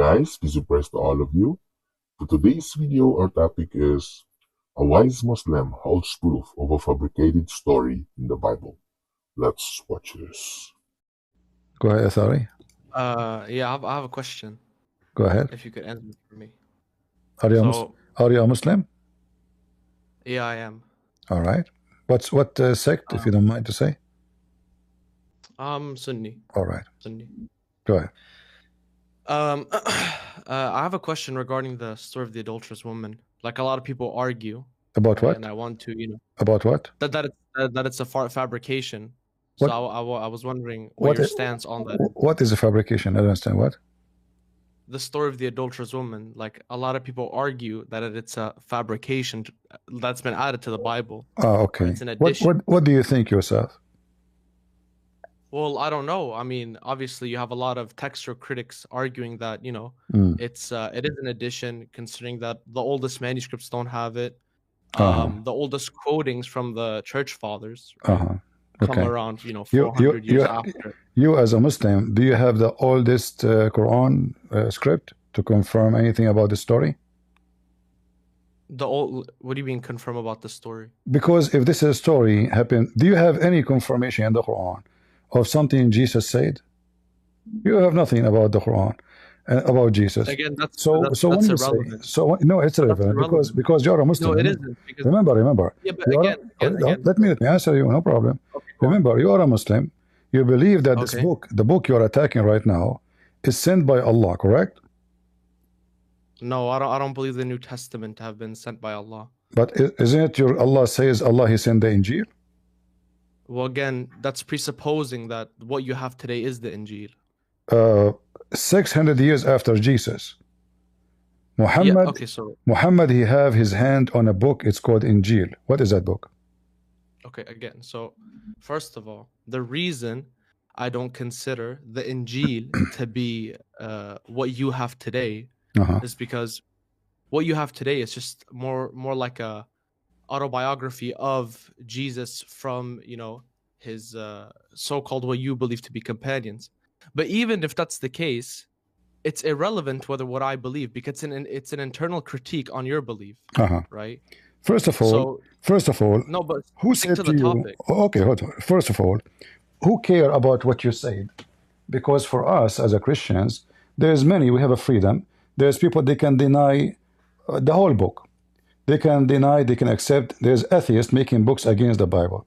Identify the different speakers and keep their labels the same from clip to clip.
Speaker 1: guys, peace and praise to all of you. For today's video, our topic is a wise Muslim holds proof of a fabricated story in the Bible. Let's watch this.
Speaker 2: Go ahead, sorry.
Speaker 3: Yeah, I have a question.
Speaker 2: Go ahead.
Speaker 3: If you could answer it for me.
Speaker 2: Are you a Muslim?
Speaker 3: Yeah, I am.
Speaker 2: All right. What sect, if you don't mind to say?
Speaker 3: Sunni.
Speaker 2: All right.
Speaker 3: Sunni.
Speaker 2: Go ahead.
Speaker 3: I have a question regarding the story of the adulterous woman. Like a lot of people argue.
Speaker 2: About what?
Speaker 3: And I want to,
Speaker 2: About what?
Speaker 3: that it's a fabrication. So I was wondering what your stance on that.
Speaker 2: What is a fabrication? I don't understand what.
Speaker 3: The story of the adulterous woman. Like a lot of people argue that it's a fabrication that's been added to the Bible.
Speaker 2: Oh, okay.
Speaker 3: It's an addition.
Speaker 2: What do you think yourself?
Speaker 3: Well, I don't know. I mean, obviously, you have a lot of textual critics arguing that it is an addition, considering that the oldest manuscripts don't have it. The oldest quotings from the church fathers come around 400 years after.
Speaker 2: You as a Muslim, do you have the oldest Quran script to confirm anything about the story?
Speaker 3: What do you mean confirm about the story?
Speaker 2: Because if this is a story happened, do you have any confirmation in the Quran of something Jesus said? You have nothing about the Quran about Jesus.
Speaker 3: Again, that's
Speaker 2: irrelevant. No, it's relevant because you're a Muslim.
Speaker 3: No, it isn't.
Speaker 2: Remember.
Speaker 3: Yeah, but again,
Speaker 2: let me answer you. No problem.
Speaker 3: Okay,
Speaker 2: remember, you are a Muslim. You believe that this book, the book you are attacking right now, is sent by Allah, correct?
Speaker 3: No, I don't believe the New Testament to have been sent by Allah.
Speaker 2: But isn't it your Allah says Allah He sent the Injil?
Speaker 3: Well, again, that's presupposing that what you have today is the Injil.
Speaker 2: 600 years after Jesus, Muhammad, he have his hand on a book. It's called Injil. What is that book?
Speaker 3: Okay, again, so first of all, the reason I don't consider the Injil to be what you have today is because what you have today is just more like a autobiography of Jesus from his so-called what you believe to be companions. But even if that's the case, it's irrelevant what I believe, because it's an internal critique on your belief, right?
Speaker 2: First of all,
Speaker 3: no, but
Speaker 2: who said to you?
Speaker 3: Topic.
Speaker 2: Okay, hold on. First of all, who care about what you said? Because for us as a Christians, there's many. We have a freedom. There's people they can deny the whole book. They can deny. They can accept. There's atheists making books against the Bible.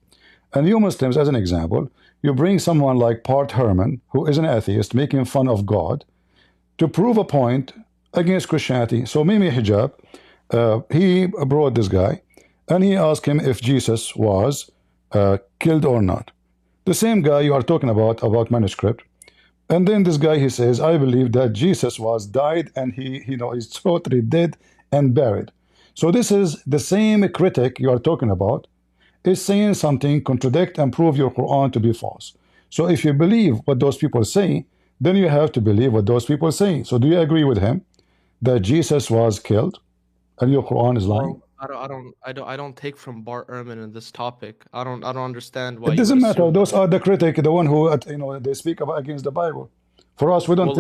Speaker 2: And you Muslims, as an example, you bring someone like Part Herman, who is an atheist, making fun of God, to prove a point against Christianity. So Mimi Hijab, he brought this guy, and he asked him if Jesus was killed or not. The same guy you are talking about Manuscript. And then this guy, he says, I believe that Jesus was died, and he's totally dead and buried. So this is the same critic you are talking about, is saying something, contradict and prove your Quran to be false. So if you believe what those people say, then you have to believe what those people say. So do you agree with him that Jesus was killed and your Quran is lying?
Speaker 3: I don't take from Bart Ehrman in this topic. I don't understand why.
Speaker 2: It doesn't matter. Those are the critic, the one who they speak about against the Bible. For us, we don't.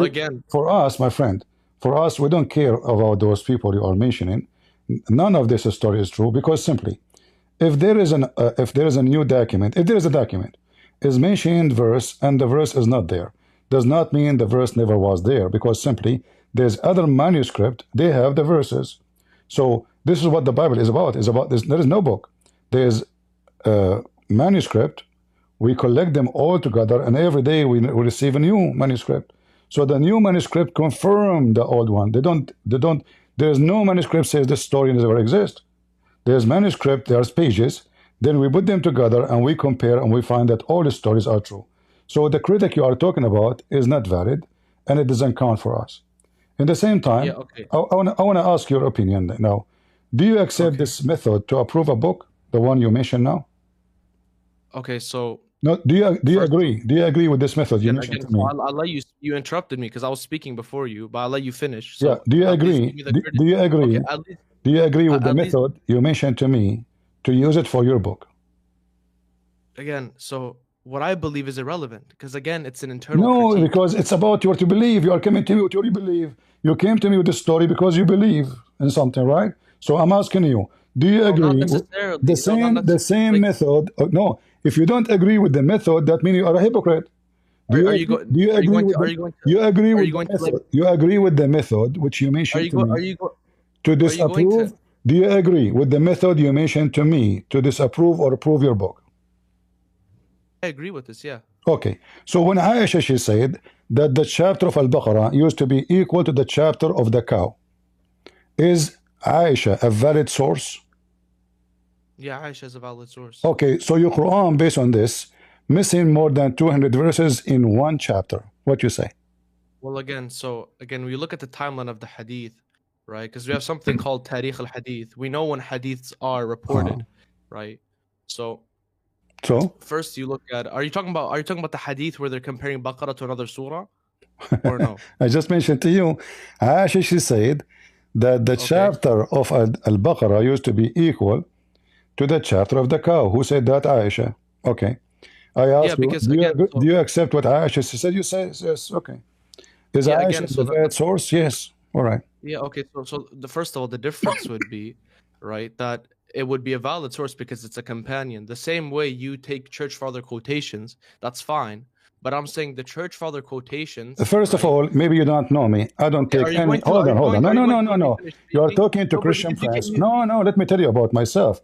Speaker 2: For us, my friend, for us, we don't care about those people you are mentioning. None of this story is true, because simply, if there is a new document, if there is a document, is mentioned verse and the verse is not there, does not mean the verse never was there, because simply there's other manuscript, they have the verses. So this is what the Bible is about. There is no book. There's manuscript. We collect them all together, and every day we receive a new manuscript. So the new manuscript confirm the old one. There's no manuscript says this story never exists. There's manuscript, there's pages, then we put them together and we compare and we find that all the stories are true. So the critic you are talking about is not valid, and it doesn't count for us. In the same time, I want to ask your opinion now. Do you accept this method to approve a book, the one you mentioned now?
Speaker 3: Okay, so
Speaker 2: no, do you agree? Do you agree with this method you mentioned to me?
Speaker 3: I'll let you. You interrupted me because I was speaking before you, but I'll let you finish.
Speaker 2: So do you agree? Do you agree?
Speaker 3: Okay,
Speaker 2: do you agree with the method you mentioned to me to use it for your book?
Speaker 3: Again, so what I believe is irrelevant, because again, it's an internal
Speaker 2: No,
Speaker 3: critique.
Speaker 2: because it's about what you believe. You are coming to me with what you believe. You came to me with the story because you believe in something, right? So I'm asking you, do you agree?
Speaker 3: Not necessarily.
Speaker 2: The same method? No, if you don't agree with the method, that means you are a hypocrite. Do you agree with the method? You agree with the method which you mentioned to me to disapprove? Do you agree with the method you mentioned to me to disapprove or approve your book?
Speaker 3: I agree with this, yeah.
Speaker 2: Okay, so when Aisha, she said that the chapter of Al-Baqarah used to be equal to the chapter of the cow. Is Aisha a valid source?
Speaker 3: Yeah, Aisha is a valid source.
Speaker 2: Okay, so your Quran, based on this, missing more than 200 verses in one chapter. What you say?
Speaker 3: Well, again, we look at the timeline of the hadith, right? Because we have something called Tariq al-Hadith. We know when hadiths are reported, right? So first you look at, are you talking about the hadith where they're comparing Baqarah to another surah? Or no?
Speaker 2: I just mentioned to you, Aisha, she said that the chapter of Al-Baqarah used to be equal to the chapter of the cow. Who said that? Aisha. Okay. I asked you, do you accept what Aisha said? You say yes. Okay. Is Aisha the valid source? Yes. All right.
Speaker 3: Yeah. Okay. So first of all, the difference would be, right, that it would be a valid source because it's a companion. The same way you take church father quotations, that's fine. But I'm saying the church father quotations.
Speaker 2: First of all, maybe you don't know me. I don't take any. Hold on. No. You are talking to Christian friends. No. Let me tell you about myself.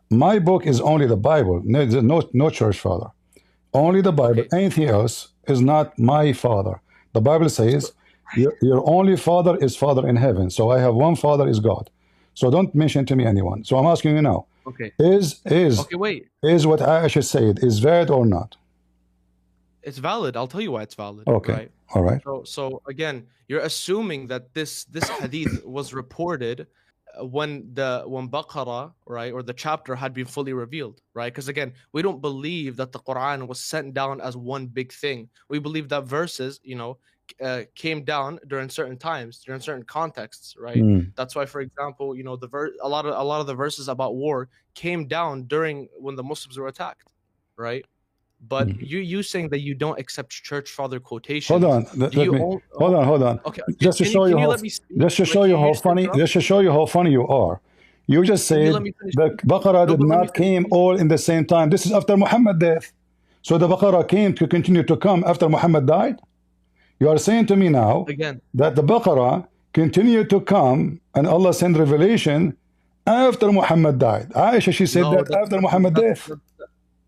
Speaker 2: My book is only the Bible. No church father. Only the Bible. Anything else is not my father. The Bible says your only father is Father in heaven. So I have one father is God. So don't mention to me anyone. So I'm asking you now. Is what Aisha said is valid or not?
Speaker 3: It's valid. I'll tell you why it's valid.
Speaker 2: Okay.
Speaker 3: Right?
Speaker 2: All right.
Speaker 3: So again, you're assuming that this hadith was reported when Baqarah, right, or the chapter had been fully revealed, right? Because again, we don't believe that the Quran was sent down as one big thing. We believe that verses, came down during certain times, during certain contexts, right? That's why, for example, a lot of the verses about war came down during when the Muslims were attacked, right? But you saying that you don't accept church father quotations.
Speaker 2: Hold on. Hold on.
Speaker 3: Okay.
Speaker 2: Just to show you how funny you are. You just said the Baqarah did not came all in the same time. This is after Muhammad death. So the Baqarah came to continue to come after Muhammad died. You are saying to me now that the Baqarah continued to come and Allah sent revelation after Muhammad died. Aisha, she said that after Muhammad death.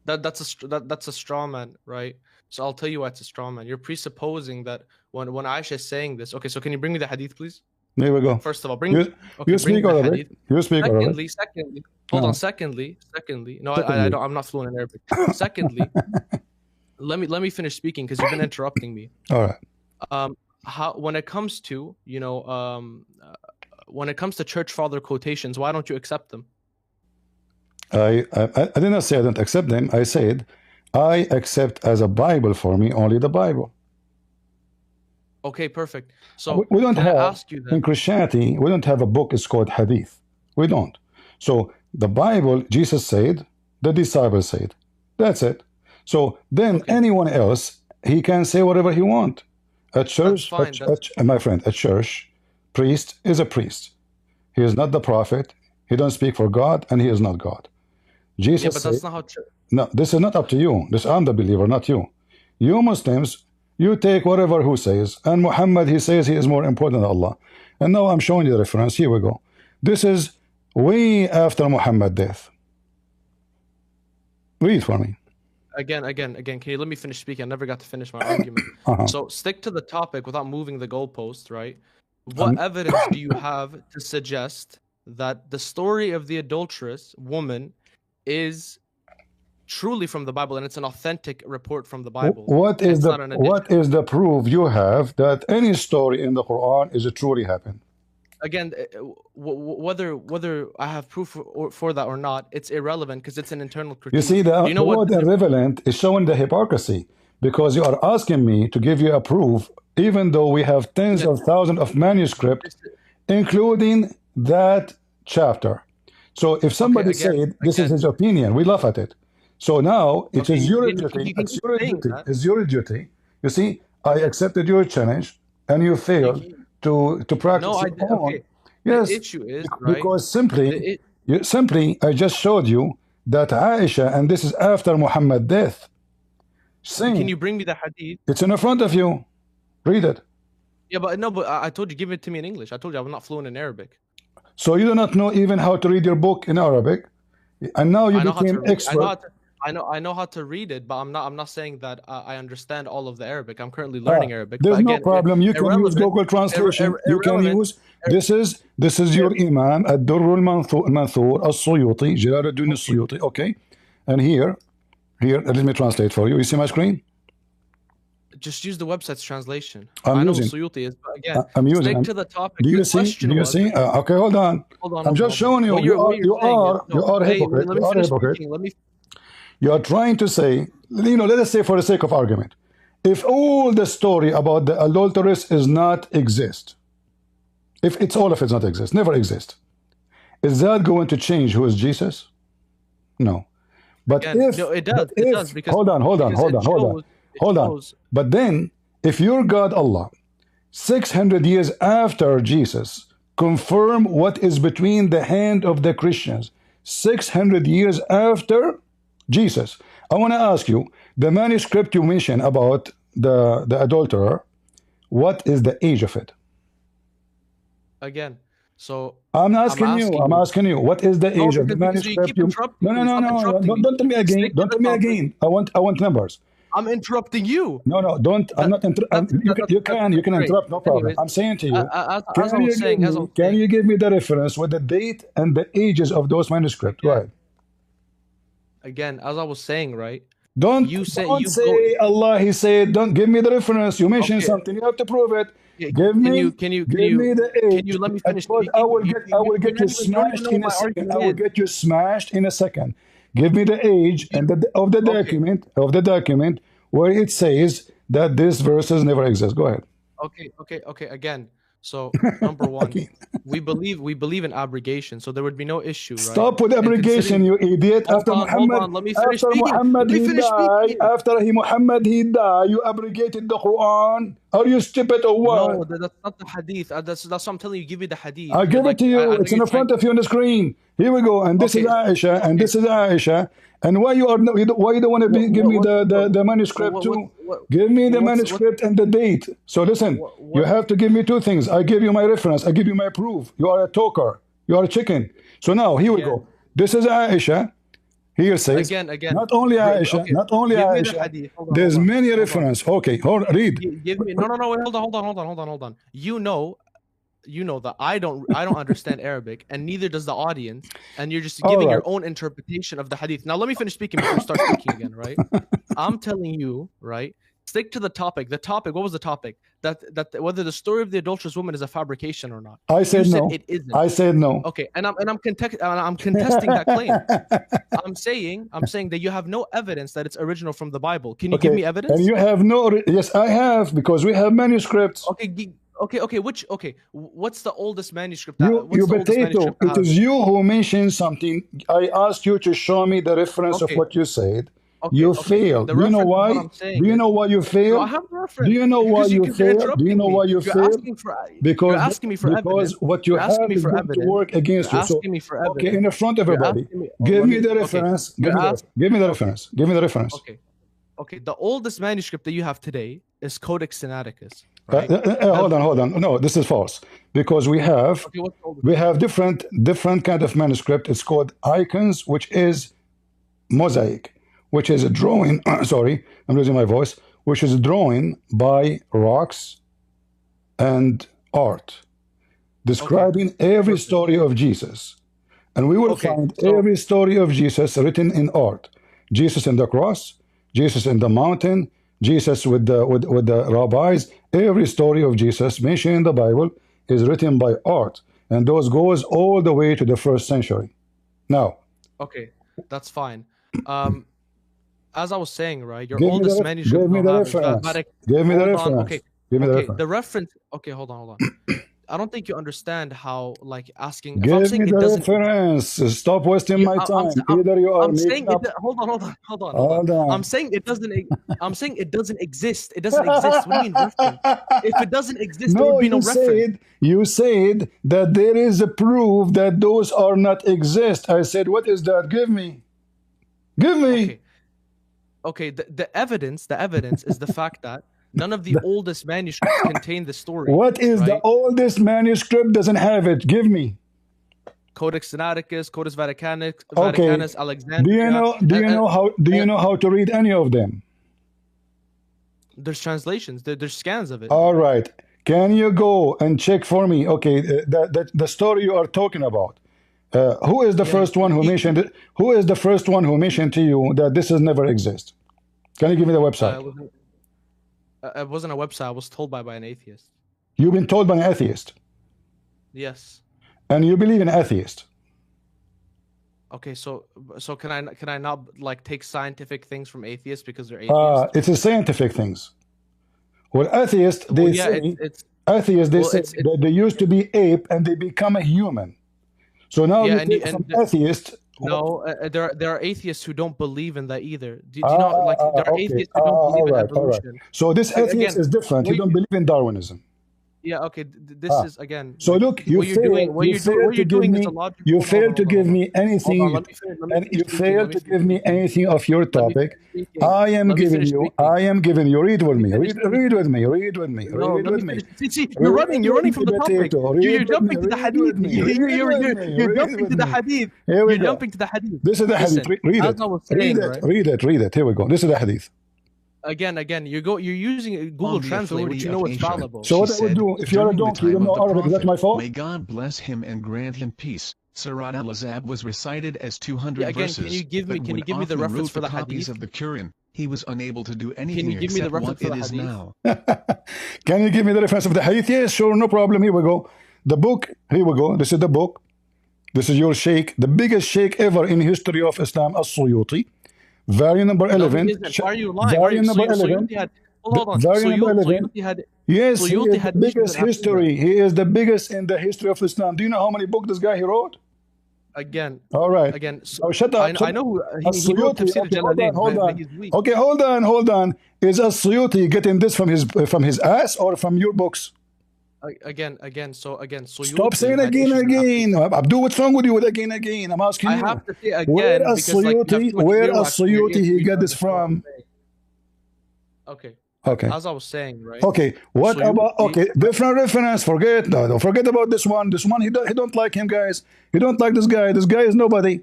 Speaker 3: That's a straw man, right? So I'll tell you why it's a straw man. You're presupposing that when Aisha is saying this. Okay, so can you bring me the hadith, please?
Speaker 2: There we go.
Speaker 3: First of all,
Speaker 2: you speak already. You speak already.
Speaker 3: Secondly, hold on. Secondly, no, I'm not fluent in Arabic. Secondly, let me finish speaking because you've been interrupting me.
Speaker 2: All right.
Speaker 3: When it comes to church father quotations, why don't you accept them?
Speaker 2: I did not say I don't accept them. I said I accept as a Bible for me only the Bible.
Speaker 3: Okay, perfect. So
Speaker 2: we don't have in Christianity, we don't have a book. It's called Hadith. We don't. So the Bible, Jesus said, the disciples said. That's it. So then anyone else, he can say whatever he wants. A church, my friend, a church priest is a priest. He is not the prophet. He don't speak for God, and he is not God. Jesus
Speaker 3: but that's not how church.
Speaker 2: No, this is not up to you. I'm the believer, not you. You Muslims, you take whatever who says, and Muhammad, he says he is more important than Allah. And now I'm showing you the reference. Here we go. This is way after Muhammad's death. Read for me.
Speaker 3: Again, can you let me finish speaking? I never got to finish my argument. So stick to the topic without moving the goalpost, right? What evidence do you have to suggest that the story of the adulterous woman is truly from the Bible and it's an authentic report from the Bible?
Speaker 2: What is the proof you have that any story in the Quran is truly happened?
Speaker 3: Again, whether I have proof for that or not, it's irrelevant because it's an internal critique.
Speaker 2: You see, the word irrelevant is showing the hypocrisy because you are asking me to give you a proof, even though we have tens of thousands of manuscripts, including that chapter. So if somebody said this is his opinion, we laugh at it. So now it is your
Speaker 3: you
Speaker 2: duty.
Speaker 3: can
Speaker 2: It's
Speaker 3: keep
Speaker 2: your
Speaker 3: saying
Speaker 2: duty.
Speaker 3: that.
Speaker 2: It's your duty. You see, I accepted your challenge, and you failed to practice
Speaker 3: No, I
Speaker 2: your own.
Speaker 3: okay.
Speaker 2: Yes,
Speaker 3: The issue is right.
Speaker 2: because simply,
Speaker 3: The
Speaker 2: I just showed you that Aisha, and this is after Muhammad's death.
Speaker 3: Can you bring me the hadith?
Speaker 2: It's in front of you. Read it.
Speaker 3: Yeah, but no, but I told you give it to me in English. I told you I'm not fluent in Arabic.
Speaker 2: So you do not know even how to read your book in Arabic, and now you became expert.
Speaker 3: I know how to read it, but I'm not saying that I understand all of the Arabic. I'm currently learning Arabic.
Speaker 2: There's
Speaker 3: but
Speaker 2: no
Speaker 3: again,
Speaker 2: problem. You can use Google Translation. You can use this is your Imam Ad-Durr al-Manthur al-Suyuti, Jalaluddin al-Suyuti. Okay, and here let me translate for you. You see my screen?
Speaker 3: Just use the website's translation.
Speaker 2: I know
Speaker 3: Suyuti is, but again,
Speaker 2: I'm using.
Speaker 3: stick to the topic.
Speaker 2: Do you see? Do you see? Okay, hold on. I'm just showing you. You are a hypocrite. You are a hypocrite. You are trying to say, let us say for the sake of argument, if all the story about the adulteress is not exist, if it's all of it not exist, never exist, is that going to change who is Jesus? No. But
Speaker 3: again, no, it does. It does because
Speaker 2: hold on. But then, if your God Allah, 600 years after Jesus, confirm what is between the hand of the Christians, 600 years after Jesus, I want to ask you, the manuscript you mentioned about the adulterer, what is the age of it?
Speaker 3: Again, so
Speaker 2: I'm asking you, what is the age of the manuscript? No, don't tell me again. Don't tell me again. I want numbers.
Speaker 3: I'm interrupting you.
Speaker 2: No, don't. I'm not interrupting. You can interrupt, no problem.
Speaker 3: Anyways,
Speaker 2: I'm saying to you,
Speaker 3: can
Speaker 2: you give me the reference with the date and the ages of those manuscripts? Right.
Speaker 3: Again, as I was saying, right?
Speaker 2: Don't say Allah. He said, don't give me the reference. You mentioned something. You have to prove it. Give me the age.
Speaker 3: Can you let me finish?
Speaker 2: I will get you smashed in a second. I will get you smashed in a second. Give me the age and of the document where it says that this verses never exist. Go ahead.
Speaker 3: Okay. Again, so number one, we believe in abrogation, so there would be no issue. Right?
Speaker 2: Stop with abrogation, you idiot! After Muhammad he died, you abrogated the Quran. Are you stupid or what?
Speaker 3: No, that's not the hadith. That's what I'm telling you. Give me the hadith.
Speaker 2: I'll give it to you. It's in front of you on the screen. Here we go. And this is Aisha, and this is Aisha. And why you don't want to give me the manuscript too? Give me the manuscript and the date. So listen, you have to give me two things. I give you my reference. I give you my proof. You are a talker. You are a chicken. So now here we go. This is Aisha. Here says
Speaker 3: again.
Speaker 2: Not only Aisha. Not only Aisha. There's many references. Okay, read.
Speaker 3: Give me no. Wait, hold on. You know that I don't understand Arabic, and neither does the audience, and you're just giving your own interpretation of the hadith. Now let me finish speaking before you start speaking again, right? I'm telling you, right? Stick to the topic. The topic. What was the topic? That whether the story of the adulterous woman is a fabrication or not.
Speaker 2: I said no.
Speaker 3: It isn't.
Speaker 2: I said no.
Speaker 3: Okay, and I'm contesting that claim. I'm saying that you have no evidence that it's original from the Bible. Can you give me evidence?
Speaker 2: And you have no. Yes, I have, because we have manuscripts.
Speaker 3: Okay. What's the oldest manuscript?
Speaker 2: You potato. It is you who mentioned something. I asked you to show me the reference of what you said. You failed. Do you know why? Do you know why you failed?
Speaker 3: I have a reference.
Speaker 2: Do you know why you failed? Do you know why you failed?
Speaker 3: Because you're asking me for evidence.
Speaker 2: Because what you have is going to work against you. So, okay, in the front of everybody, give me the reference. Give me the reference. Give me the reference.
Speaker 3: Okay. The oldest manuscript that you have today is Codex Sinaiticus.
Speaker 2: Right? Hold on. No, this is false, because we have different kind of manuscript. It's called icons, which is mosaic, which is a drawing. Sorry, I'm losing my voice. Which is a drawing by rocks and art, describing every story of Jesus, and we will find every story of Jesus written in art. Jesus in the cross, Jesus in the mountain, Jesus with the rabbis. Every story of Jesus mentioned in the Bible is written by art, and those goes all the way to the 1st century. Now,
Speaker 3: okay, that's fine. As I was saying, right, your oldest manuscript.
Speaker 2: Give me the reference. Give me the reference.
Speaker 3: Okay. Give me the reference. The reference. Okay, hold on. I don't think you understand how like asking. If I'm
Speaker 2: Give
Speaker 3: saying
Speaker 2: me
Speaker 3: it
Speaker 2: the
Speaker 3: doesn't,
Speaker 2: reference. Stop wasting
Speaker 3: yeah,
Speaker 2: my time. Either you are
Speaker 3: I'm saying
Speaker 2: making
Speaker 3: it.
Speaker 2: up.
Speaker 3: Hold on.
Speaker 2: Hold
Speaker 3: I'm
Speaker 2: on.
Speaker 3: saying it doesn't. I'm saying it doesn't exist. It doesn't exist. What do you mean reference? If it doesn't exist, there would
Speaker 2: No,
Speaker 3: be no reference.
Speaker 2: you said that there is a proof that those are not exist. I said, what is that? Give me. Give me.
Speaker 3: Okay. The evidence is the fact that none of the oldest manuscripts contain the story.
Speaker 2: What is the oldest manuscript doesn't have it? Give me.
Speaker 3: Codex Sinaiticus, Codex Vaticanus,
Speaker 2: Okay.
Speaker 3: Alexandria.
Speaker 2: Do you know how to read any of them?
Speaker 3: There's translations. There's scans of it.
Speaker 2: All right. Can you go and check for me? Okay, the story you are talking about. Who is the first one who mentioned it? Who is the first one who mentioned to you that this has never exist? Can you give me the website?
Speaker 3: It wasn't a website. I was told by an atheist.
Speaker 2: You've been told by an atheist?
Speaker 3: Yes.
Speaker 2: And you believe in atheist?
Speaker 3: Okay, so can I not like take scientific things from atheists because they're atheists?
Speaker 2: It's a scientific things. Well, atheists, they say that they used to be ape and they become a human. So now you take some atheist.
Speaker 3: No, there are atheists who don't believe in that either. Do you know, like there are atheists who don't believe in evolution.
Speaker 2: Right. So this atheist is different. You don't believe in Darwinism.
Speaker 3: Yeah. Okay. This is again.
Speaker 2: So look, you failed to give me anything. You failed to give me anything of your topic. I am giving you. Read with me. Read with me.
Speaker 3: See, you're running from the topic. You're jumping to the hadith. You're jumping to the hadith. You're jumping to the hadith.
Speaker 2: This is the hadith. Read it. Here we go. This is the hadith.
Speaker 3: Again, you're using Google Translate, which you know is fallible.
Speaker 2: So what I would do, if you're a donkey, you don't know Arabic, is that my fault?
Speaker 4: May God bless him and grant him peace. Surat al-Azab was recited as 200 verses.
Speaker 3: Can you give me the reference for the hadith
Speaker 4: of the Quran? He was unable to do anything
Speaker 3: Can you give me the reference
Speaker 4: what
Speaker 3: for the
Speaker 4: it is
Speaker 3: hadith?
Speaker 4: now.
Speaker 2: Can you give me the reference of the hadith? Yes, sure, no problem. Here we go. The book, here we go. This is the book. This is your sheikh, the biggest sheikh ever in history of Islam, As-Suyuti. Variant number 11.
Speaker 3: Why are you lying?
Speaker 2: Variant number 11.
Speaker 3: Hold on.
Speaker 2: Variant number 11. Yes, he is the biggest history. He is the biggest in the history of Islam. Do you know how many books this guy he wrote?
Speaker 3: Again.
Speaker 2: All right.
Speaker 3: Again.
Speaker 2: Oh, shut up.
Speaker 3: I know he wrote Tafsir Jalalain, but he's weak.
Speaker 2: Okay, hold on. Is As-Suyuti getting this from his ass or from your books?
Speaker 3: Again.
Speaker 2: Stop saying again. Abdul, what's wrong with you with again? I'm asking you.
Speaker 3: I have to say again.
Speaker 2: Where As-Suyuti he got this from?
Speaker 3: Okay.
Speaker 2: Okay.
Speaker 3: As I was saying, right?
Speaker 2: Okay. What about different reference? Don't forget about this one. This one he don't like him, guys. He don't like this guy. This guy is nobody.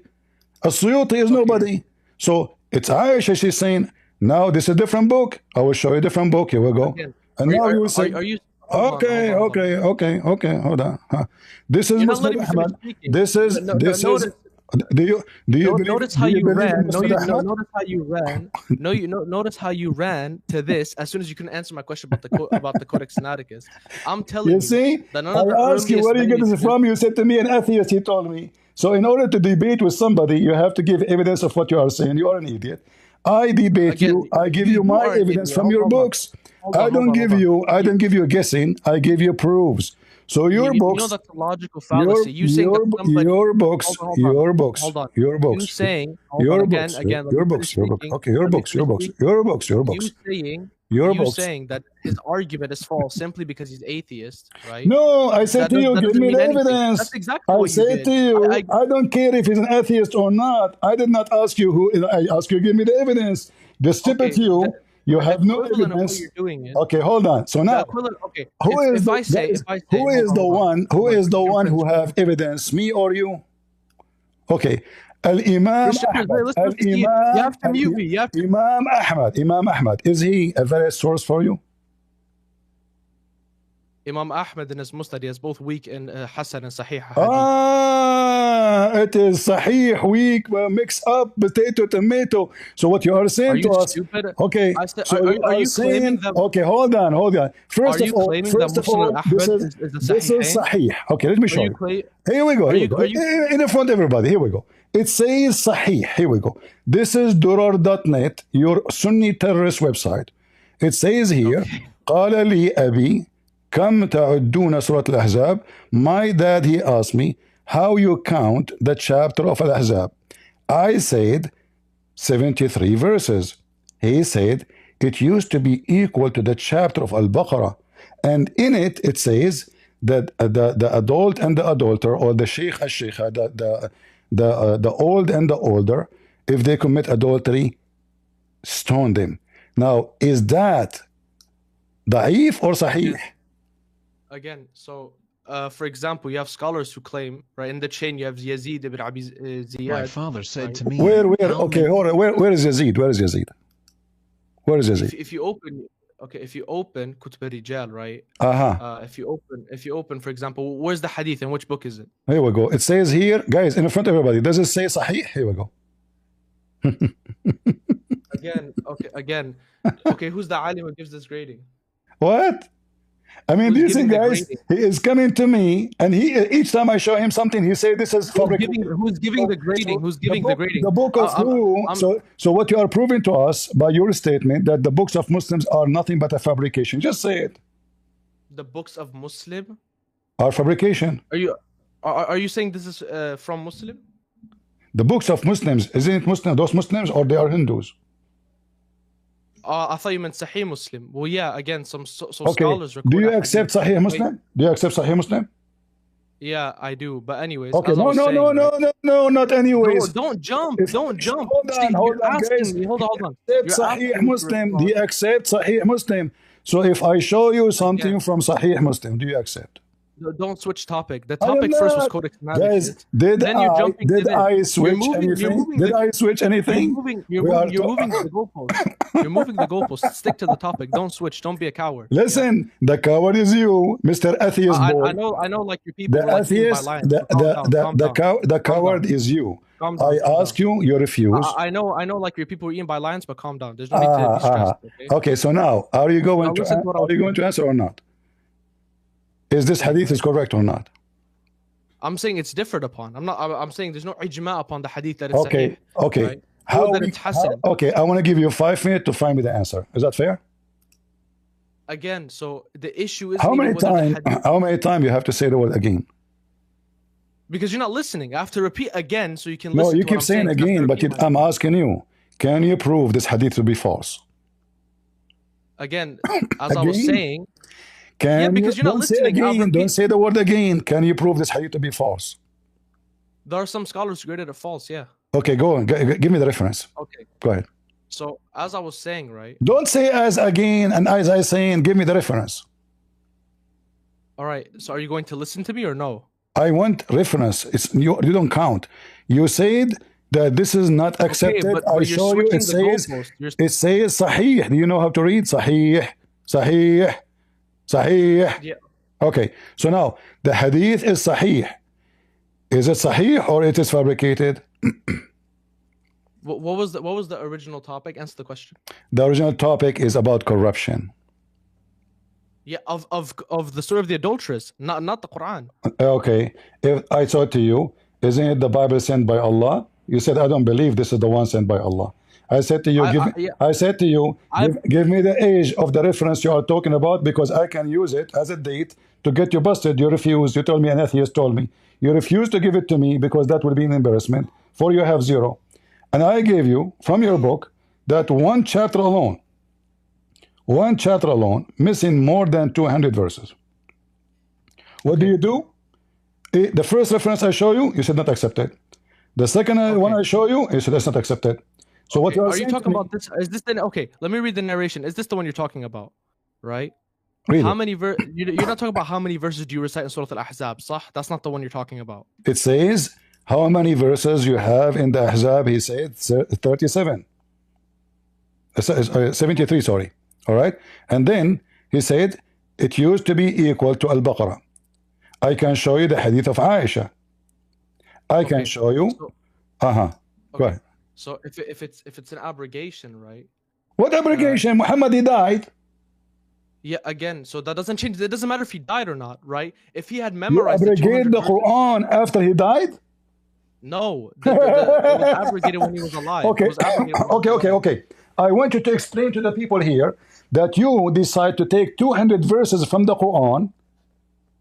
Speaker 2: As-Suyuti is nobody. So it's Aisha. She's saying now this is a different book. I will show you a different book. Here we go. And now you will say. Okay. Hold on. This is Muslim Ahmad. This is. Do you
Speaker 3: notice how you ran? Notice how you ran to this as soon as you couldn't answer my question about the Codex Sinaiticus. I'm telling you.
Speaker 2: You see, I asked you where you get this from. You said to me, an atheist. He told me. So in order to debate with somebody, you have to give evidence of what you are saying. You are an idiot. I debate you. I give you my evidence from your books. I don't give you guessing. I give you proofs. So your books.
Speaker 3: You know that's a logical fallacy.
Speaker 2: Your books.
Speaker 3: Hold on.
Speaker 2: Your books.
Speaker 3: You saying
Speaker 2: your books. Okay, your books.
Speaker 3: You saying that his argument is false simply because he's atheist, right?
Speaker 2: No, I said to you, give me the evidence.
Speaker 3: That's exactly what you did.
Speaker 2: I said to you, I don't care if he's an atheist or not. I did not ask you who. I asked you, give me the evidence. The stupid you have no evidence. Okay, hold on. So now, who is the one who have evidence? Me or you? Okay. Imam Ahmad, is he a valid source for you?
Speaker 3: Imam Ahmad in his Musnad, he has both weak and Hasan and Sahih.
Speaker 2: It is Sahih, weak, mix up, potato, tomato. So what you are saying to us?
Speaker 3: Stupid?
Speaker 2: Okay.
Speaker 3: Are you saying that?
Speaker 2: Okay, hold on. First of all, this is Sahih. Okay, let me show you. Here we go. In front of everybody. Here we go. It says Sahih. Here we go. This is durar.net, your Sunni terrorist website. It says here, قال لي أبي كم تعدون سورة الأحزاب. My dad, he asked me, how you count the chapter of Al-Ahzab. I said 73 verses. He said it used to be equal to the chapter of Al-Baqarah, and in it it says that the adult and the adulterer, or the sheikh and sheikha, the old and the older, if they commit adultery, stone them. Now, is that da'if or sahih?
Speaker 3: Again, so for example, you have scholars who claim, right, in the chain you have Yazid ibn Abi Ziyad.
Speaker 4: My father said
Speaker 3: right?
Speaker 4: to me,
Speaker 2: Okay, hold on. Where is Yazid? Where is Yazid? Where is Yazid?
Speaker 3: If you open, okay, if you open Kutub al-Rijal, right? If you open, for example, where's the hadith and which book is it?
Speaker 2: Here we go. It says here, guys, in front of everybody. Does it say sahih? Here we go.
Speaker 3: Okay, who's the alim who gives this grading?
Speaker 2: What? I mean,
Speaker 3: Who's
Speaker 2: listen, guys, he is coming to me, and each time I show him something, he say this is fabricated.
Speaker 3: Who's giving the grading? Who's giving the grading?
Speaker 2: The book of who? So what you are proving to us by your statement that the books of Muslims are nothing but a fabrication. Just say it.
Speaker 3: The books of Muslim
Speaker 2: are fabrication.
Speaker 3: Are you saying this is from Muslim?
Speaker 2: The books of Muslims, isn't it Muslim? Those Muslims, or they are Hindus?
Speaker 3: I thought you meant Sahih Muslim. Well, yeah, again, some
Speaker 2: okay.
Speaker 3: scholars record.
Speaker 2: Do you accept Sahih Muslim? Do you accept Sahih Muslim?
Speaker 3: Yeah, I do. But anyways,
Speaker 2: okay, no, not anyways.
Speaker 3: Don't jump. Don't jump.
Speaker 2: Hold on, guys.
Speaker 3: Hold on.
Speaker 2: Sahih Muslim. Do you accept Sahih Muslim? So if I show you something from Sahih Muslim, do you accept?
Speaker 3: Don't switch topic. The topic first was Codex Sinaiticus.
Speaker 2: Guys, did I switch anything? Did I switch anything?
Speaker 3: You're moving the goalpost. You're moving the goalpost. Stick to the topic. Don't switch. Don't be a coward.
Speaker 2: Listen, the coward is you, Mr. Atheist boy.
Speaker 3: I know, like your people.
Speaker 2: The atheist, the coward is you. I ask you, you refuse.
Speaker 3: I know, like your people are eaten by lions, but calm down. There's no need to be stressed.
Speaker 2: Okay, so now, are you going to answer or not? Is this hadith is correct or not?
Speaker 3: I'm saying it's differed upon. I'm saying there's no ijma upon the hadith that it's
Speaker 2: okay.
Speaker 3: sahih,
Speaker 2: Okay.
Speaker 3: Right?
Speaker 2: Okay, I want to give you 5 minutes to find me the answer. Is that fair?
Speaker 3: Again, so the issue is
Speaker 2: how many times you have to say the word again?
Speaker 3: Because you're not listening. I have to repeat again so you can listen.
Speaker 2: No, you keep saying again, but I'm asking you, can you prove this hadith to be false?
Speaker 3: Again, as I was saying.
Speaker 2: Because you're not listening. Don't say the word again. Can you prove this hadith to be false?
Speaker 3: There are some scholars who graded it false, yeah.
Speaker 2: Okay, go on. Give me the reference.
Speaker 3: Okay.
Speaker 2: Go ahead.
Speaker 3: So, as I was saying, right?
Speaker 2: Don't say as again and as I saying. Give me the reference.
Speaker 3: All right. So, are you going to listen to me or no?
Speaker 2: I want reference. You don't count. You said that this is not accepted.
Speaker 3: Okay, but
Speaker 2: I show you. It says sahih. Do you know how to read? Sahih. Sahih. Sahih.
Speaker 3: Yeah.
Speaker 2: Okay, so now the hadith is sahih. Is it sahih or it is fabricated?
Speaker 3: What was the original topic? Answer the question.
Speaker 2: The original topic is about corruption.
Speaker 3: Yeah, of the story of the adulteress, not the Quran.
Speaker 2: Okay, if I said to you, isn't it the Bible sent by Allah? You said I don't believe this is the one sent by Allah. I said to you, give me the age of the reference you are talking about, because I can use it as a date to get you busted. You refuse. You told me, an atheist told me. You refuse to give it to me because that will be an embarrassment. For you have 0. And I gave you, from your book, that one chapter alone, missing more than 200 verses. What do you do? The first reference I show you, you said not accepted. The second one I show you, you said that's not accepted. So what
Speaker 3: are you talking about? This is this the okay? Let me read the narration. Is this the one you're talking about? Right?
Speaker 2: Read
Speaker 3: how many you're not talking about how many verses do you recite in Surah Al-Ahzab? Sah? That's not the one you're talking about.
Speaker 2: It says how many verses you have in the Ahzab. He said 37, 73. Sorry. All right. And then he said it used to be equal to Al-Baqarah. I can show you the hadith of Aisha. I can show you. Go ahead.
Speaker 3: So if it's an abrogation, right?
Speaker 2: What abrogation? Muhammad, he died.
Speaker 3: Yeah, again, so that doesn't change. It doesn't matter if he died or not, right? If he had memorized
Speaker 2: you abrogated the Quran after he died?
Speaker 3: No, it was abrogated when he was alive.
Speaker 2: Okay. I want you to explain to the people here that you decide to take 200 verses from the Quran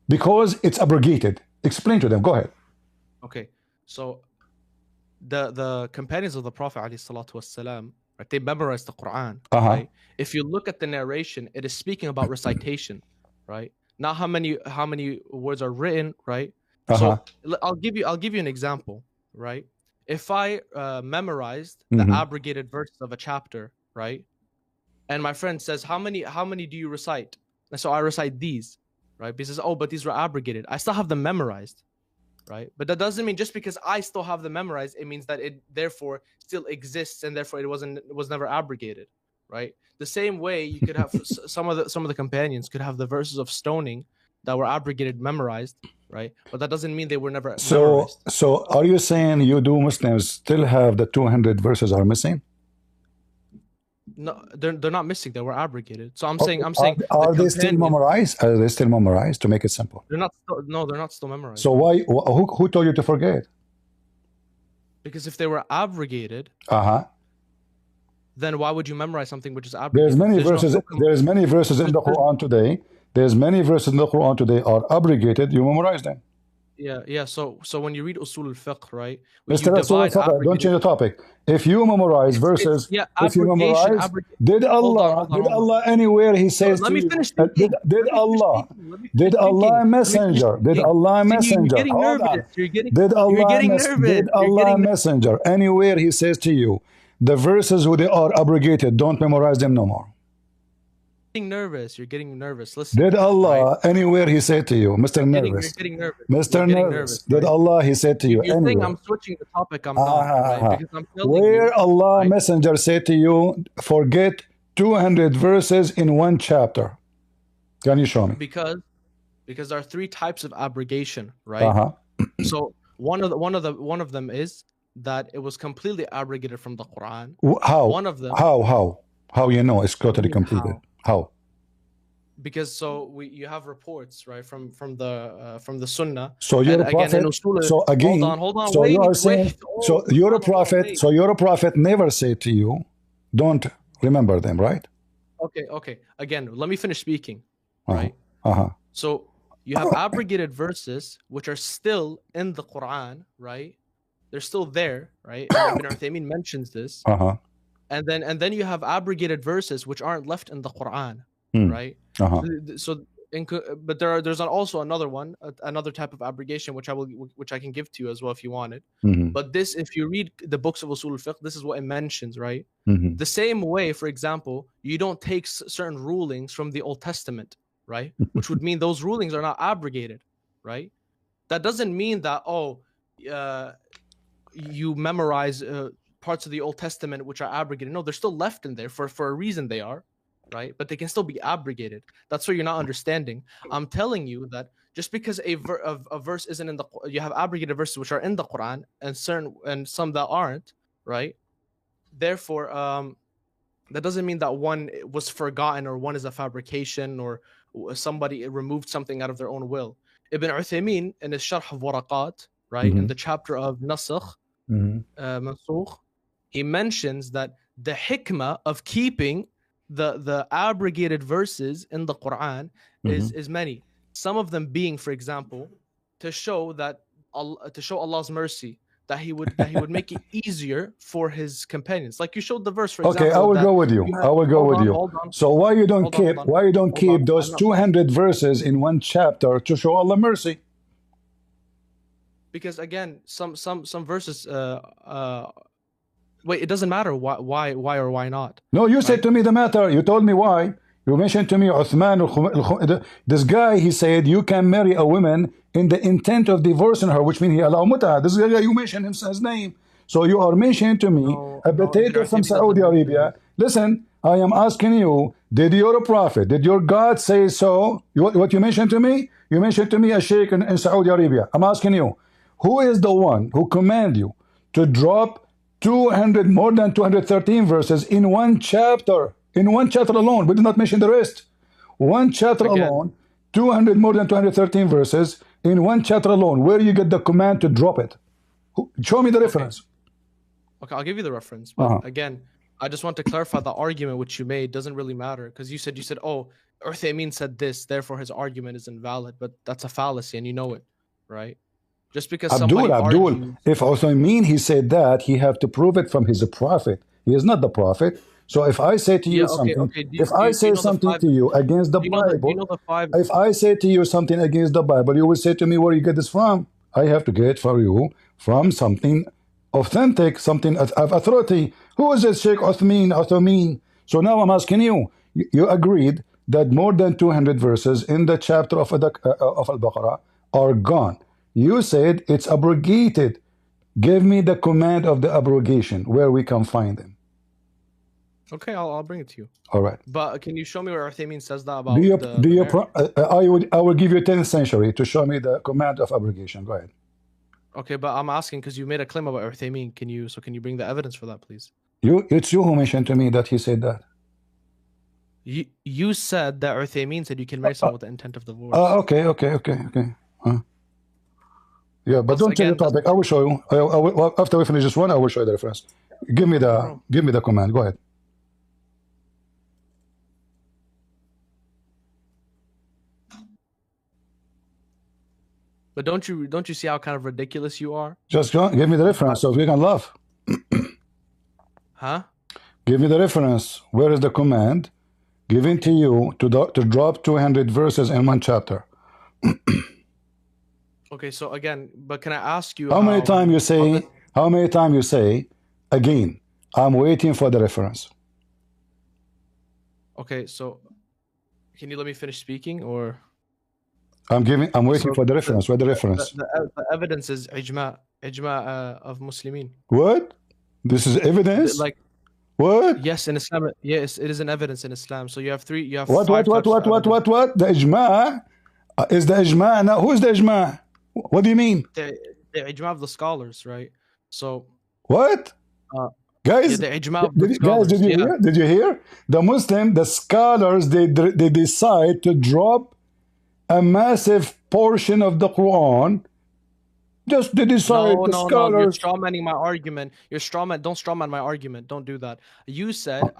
Speaker 2: because it's abrogated? Explain to them. Go ahead.
Speaker 3: Okay, so the companions of the Prophet ﷺ, right, they memorized the Quran. Right? If you look at the narration, it is speaking about recitation, right? Not how many words are written, right? So I'll give you an example, right? If I memorized the abrogated verses of a chapter, right, and my friend says, how many do you recite? And so I recite these, right? Because, oh, but these were abrogated. I still have them memorized, right? But that doesn't mean just because I still have them memorized, it means that it therefore still exists and therefore it was never abrogated, right? The same way you could have some of the companions could have the verses of stoning that were abrogated memorized, right? But that doesn't mean they were never memorized.
Speaker 2: So are you saying you do Muslims still have the 200 verses are missing?
Speaker 3: No, they're not missing. They were abrogated. So I'm saying
Speaker 2: are they still memorized? Are they still memorized? To make it simple,
Speaker 3: they're not. No, they're not still memorized.
Speaker 2: So why? Who told you to forget?
Speaker 3: Because if they were abrogated, then why would you memorize something which is abrogated?
Speaker 2: There's many verses in the Quran today. There's many verses in the Quran today are abrogated. You memorize them.
Speaker 3: Yeah. So when you read Usul al-Fiqh, right?
Speaker 2: Mr. Rasul, don't change the topic. If you memorize verses, if you memorize, did Allah anywhere He says to you? Did Allah Messenger? Did Allah Messenger? Hold on. Did Allah Messenger anywhere He says to you, the verses who they are abrogated, don't memorize them no more?
Speaker 3: You're getting nervous. Listen.
Speaker 2: Did Allah anywhere He said to you, Mr. Nervous?
Speaker 3: You're getting nervous.
Speaker 2: Mr. Nervous. Did Allah He said to you?
Speaker 3: You're saying I'm switching the topic. I'm not. Right? Because I'm telling
Speaker 2: where
Speaker 3: you,
Speaker 2: Allah Messenger said to you, forget 200 verses in one chapter. Can you show me?
Speaker 3: Because there are three types of abrogation, right? So one of them is that it was completely abrogated from the Quran.
Speaker 2: How?
Speaker 3: One of them.
Speaker 2: How you know it's totally completed? How?
Speaker 3: Because you have reports, right, from the Sunnah.
Speaker 2: So you're a prophet. So again, hold on. So you are saying, so you're a prophet. So you're a prophet. Never said to you, don't remember them, right?
Speaker 3: Okay. Again, let me finish speaking. Right. So you have abrogated verses which are still in the Quran, right? They're still there, right? Ibn Uthaymeen mentions this. And then you have abrogated verses which aren't left in the Quran, right? But there's also another type of abrogation which I can give to you as well if you wanted. But this, if you read the books of Usul al-Fiqh, this is what it mentions, right? The same way, for example, you don't take certain rulings from the Old Testament, right? Which would mean those rulings are not abrogated, right? That doesn't mean that you memorize parts of the Old Testament which are abrogated. No, they're still left in there for a reason they are, right? But they can still be abrogated. That's what you're not understanding. I'm telling you that just because a verse isn't in you have abrogated verses which are in the Quran and some that aren't, right? Therefore, that doesn't mean that one was forgotten or one is a fabrication or somebody removed something out of their own will. Ibn Uthaymeen in his Sharh of Waraqat, right, in the chapter of Nasakh, Mansukh, he mentions that the hikmah of keeping the abrogated verses in the Quran is many. Some of them being, for example, to show Allah's mercy, that he would make it easier for his companions. Like you showed the verse, for example.
Speaker 2: Okay, I will go with you. So why you don't keep those 200 verses in one chapter to show Allah mercy?
Speaker 3: Because again, some verses wait, it doesn't matter why or why not.
Speaker 2: No, you said to me the matter. You told me why. You mentioned to me Uthman, this guy, he said you can marry a woman in the intent of divorcing her, which means he allow mut'ah. This guy, you mentioned his name. So you are mentioning to me a potato from Saudi Arabia. Listen, I am asking you, did your prophet, did your God say so? What you mentioned to me? You mentioned to me a sheikh in Saudi Arabia. I'm asking you, who is the one who commanded you to drop more than 213 verses in one chapter? In one chapter alone. We did not mention the rest. One chapter alone, more than 213 verses in one chapter alone. Where you get the command to drop it? Show me the reference.
Speaker 3: Okay, I'll give you the reference. But again, I just want to clarify the argument which you made doesn't really matter, because you said, oh, Uthaymin said this, therefore his argument is invalid, but that's a fallacy and you know it, right? Just because somebody argues,
Speaker 2: if Uthaymin he said that, he have to prove it from his prophet. He is not the prophet. So if I say to you something, if I say something to you against the Bible, if I say to you something against the Bible, you will say to me, where you get this from? I have to get it for you from something authentic, something of authority. Who is this Sheikh Uthaymin? So now I'm asking you, you agreed that more than 200 verses in the chapter of Al-Baqarah are gone. You said it's abrogated. Give me the command of the abrogation where we can find them.
Speaker 3: Okay, I'll bring it to you.
Speaker 2: All right.
Speaker 3: But can you show me where Uthaymin says that about
Speaker 2: I will give you 10th century to show me the command of abrogation. Go ahead.
Speaker 3: Okay, but I'm asking because you made a claim about Uthaymin. Can you bring the evidence for that, please?
Speaker 2: It's you who mentioned to me that he said that.
Speaker 3: You said that Uthaymin said you can marry someone with the intent of divorce.
Speaker 2: Okay. Yeah, but don't change the topic. I will show you. After we finish this one, I will show you the reference. Give me the command. Go ahead.
Speaker 3: But don't you see how kind of ridiculous you are?
Speaker 2: Just give me the reference so we can laugh.
Speaker 3: Huh?
Speaker 2: Give me the reference. Where is the command given to you to drop 200 verses in one chapter?
Speaker 3: Okay, so again, but can I ask you
Speaker 2: how many times you say? How many times you say? Again, I'm waiting for the reference.
Speaker 3: Okay, so can you let me finish speaking, or?
Speaker 2: I'm waiting for the reference. Where's the reference?
Speaker 3: The evidence is ijma of Muslimin.
Speaker 2: What? This is evidence?
Speaker 3: Like
Speaker 2: what?
Speaker 3: Yes, in Islam. Yes, it is an evidence in Islam. So you have three. You have
Speaker 2: what? The ijma is the ijma. Now, who is the ijma? What do you mean?
Speaker 3: The ijma of the scholars, right? So
Speaker 2: what? Guys,
Speaker 3: the ijma of the scholars.
Speaker 2: Guys, did you hear? The scholars, they decide to drop a massive portion of the Quran. Just they decide.
Speaker 3: No, you're strawmanning my argument. Don't strawman my argument. Don't do that. I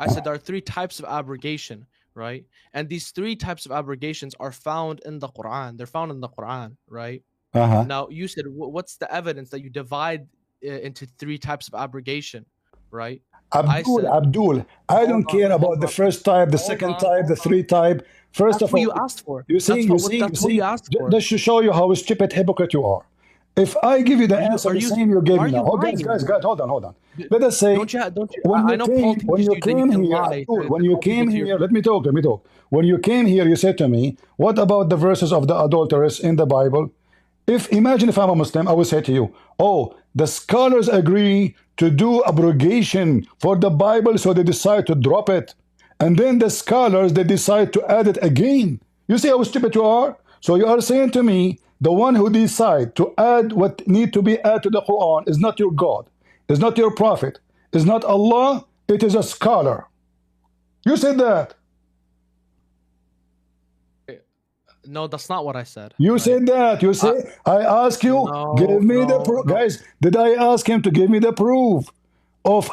Speaker 3: said there are three types of abrogation, right? And these three types of abrogations are found in the Quran. They're found in the Quran, right? Now you said, what's the evidence that you divide into three types of abrogation, right?
Speaker 2: Abdul, I don't care about the first type, the second type, the three type. First of all,
Speaker 3: you asked for.
Speaker 2: You see, just to show you how stupid hypocrite you are. If I give you the answer the same you gave me now, guys, hold on. Let us say, when you came here, let me talk. When you came here, you said to me, what about the verses of the adulteress in the Bible? Imagine if I'm a Muslim, I will say to you, oh, the scholars agree to do abrogation for the Bible, so they decide to drop it. And then the scholars, they decide to add it again. You see how stupid you are? So you are saying to me, the one who decide to add what need to be added to the Quran is not your God, is not your prophet, is not Allah, it is a scholar. You said that.
Speaker 3: No, that's not what I said.
Speaker 2: You said that. You say, I ask you, give me the proof. Guys, did I ask him to give me the proof of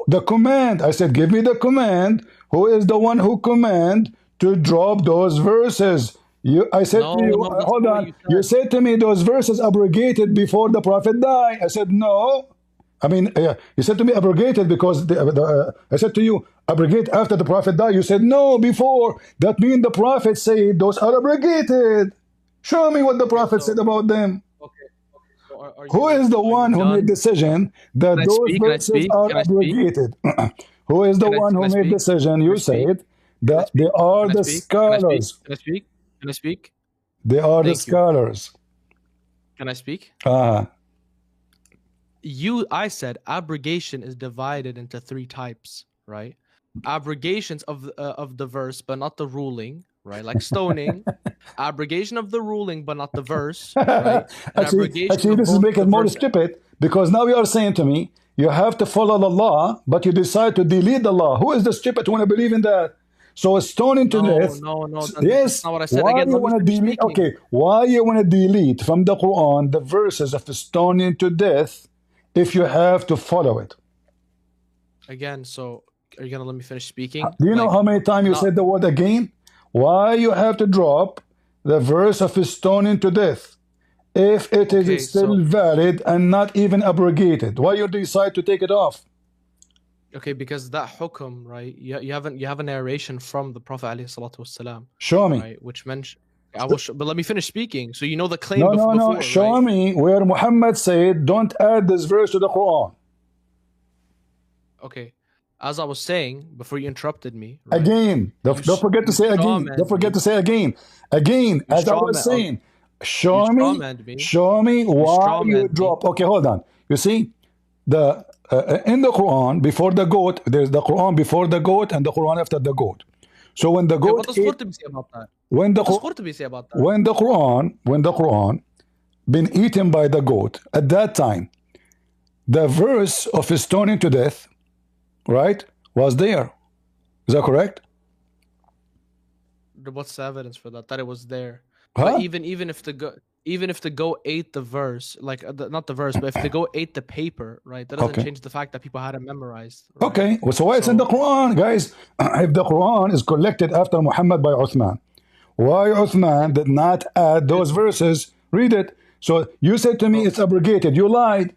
Speaker 2: the command? I said, give me the command. Who is the one who command to drop those verses? I said to you, hold on. You said to me those verses abrogated before the Prophet died. I said, no. I mean, you said to me abrogated because I said to you, abrogate after the Prophet died. You said, no, before. That means the Prophet said those are abrogated. Show me what the Prophet said about them.
Speaker 3: So
Speaker 2: who is the one who made decision that those verses are abrogated? Who is the one who made decision? You said that they are the scholars.
Speaker 3: Can I speak?
Speaker 2: They are the scholars.
Speaker 3: Can I speak? I said abrogation is divided into three types, right? Abrogations of the verse, but not the ruling, right? Like stoning. Abrogation of the ruling, but not the verse, right?
Speaker 2: Actually, this is making more stupid, because now you are saying to me, you have to follow the law, but you decide to delete the law. Who is the stupid who want to believe in that? So stoning to death.
Speaker 3: No.
Speaker 2: Yes.
Speaker 3: That's not what I said.
Speaker 2: Why
Speaker 3: Again,
Speaker 2: you want to delete? Okay. Why you want to delete from the Quran the verses of the stoning to death if you have to follow it?
Speaker 3: Again, so are you gonna let me finish speaking?
Speaker 2: Do you know how many times you said the word again? Why you have to drop the verse of stoning to death if it is still valid and not even abrogated? Why you decide to take it off?
Speaker 3: Okay, because that hukum, right? You have a narration from the Prophet ﷺ.
Speaker 2: Show me.
Speaker 3: Right, which mentioned. I will, but let me finish speaking. So you know the claim.
Speaker 2: No. Show me where Muhammad said, "Don't add this verse to the Quran."
Speaker 3: Okay, as I was saying before you interrupted me. Right?
Speaker 2: Again, don't forget to say again. Don't forget to say again. Again, as I was saying, show me why you drop. Okay, hold on. You see, the in the Quran before the goat, there's the Quran before the goat and the Quran after the goat. So when the goat,
Speaker 3: what does Qurtubi say about that?
Speaker 2: When the Quran been eaten by the goat, at that time, the verse of stoning to death, right, was there. Is that correct?
Speaker 3: What's the evidence for that? That it was there.
Speaker 2: Huh?
Speaker 3: But even if the goat ate the verse, like not the verse, but if the goat ate the paper, right, that doesn't change the fact that people had it memorized. Right?
Speaker 2: Okay, well, so why it's in the Quran, guys? If the Quran is collected after Muhammad by Uthman, why Uthman did not add those verses? Read it. So you said to me it's abrogated. You lied.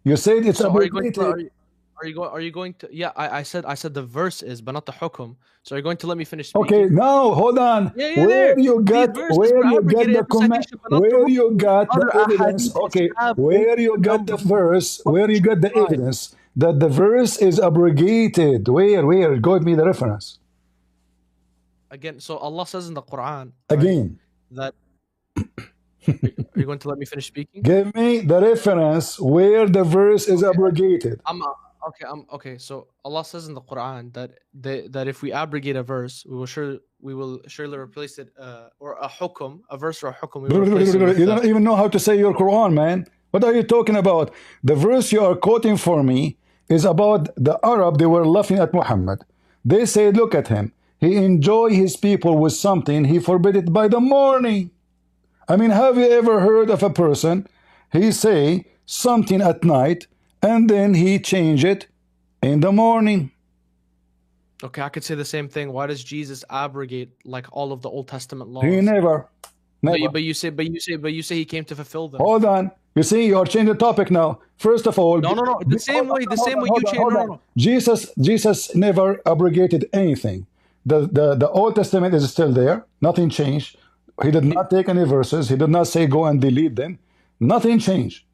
Speaker 2: You said it's abrogated.
Speaker 3: Are you going to? Yeah, I said the verse is, but not the hukum. So are you going to let me finish speaking?
Speaker 2: Okay, no, hold on. Where you got the comment? Where you got the evidence? Okay, where you got the verse? Where you got the evidence that the verse is abrogated? Where? Give me the reference.
Speaker 3: Again, so Allah says in the Quran.
Speaker 2: Again.
Speaker 3: That. Are you going to let me finish speaking?
Speaker 2: Give me the reference where the verse is abrogated.
Speaker 3: Okay. So Allah says in the Quran that if we abrogate a verse, we will surely replace it, or a hukum, a verse or a hukum.
Speaker 2: You don't even know how to say your Quran, man. What are you talking about? The verse you are quoting for me is about the Arab. They were laughing at Muhammad. They said, "Look at him. He enjoy his people with something. He forbid it by the morning." I mean, have you ever heard of a person, he say something at night, and then he change it in the morning?
Speaker 3: Okay, I could say the same thing. Why does Jesus abrogate like all of the Old Testament laws?
Speaker 2: He never.
Speaker 3: But you say he came to fulfill them.
Speaker 2: Hold on. You see, you are changing the topic now. First of all,
Speaker 3: no. The same way you change. No.
Speaker 2: Jesus never abrogated anything. The Old Testament is still there. Nothing changed. He did not take any verses. He did not say go and delete them. Nothing changed.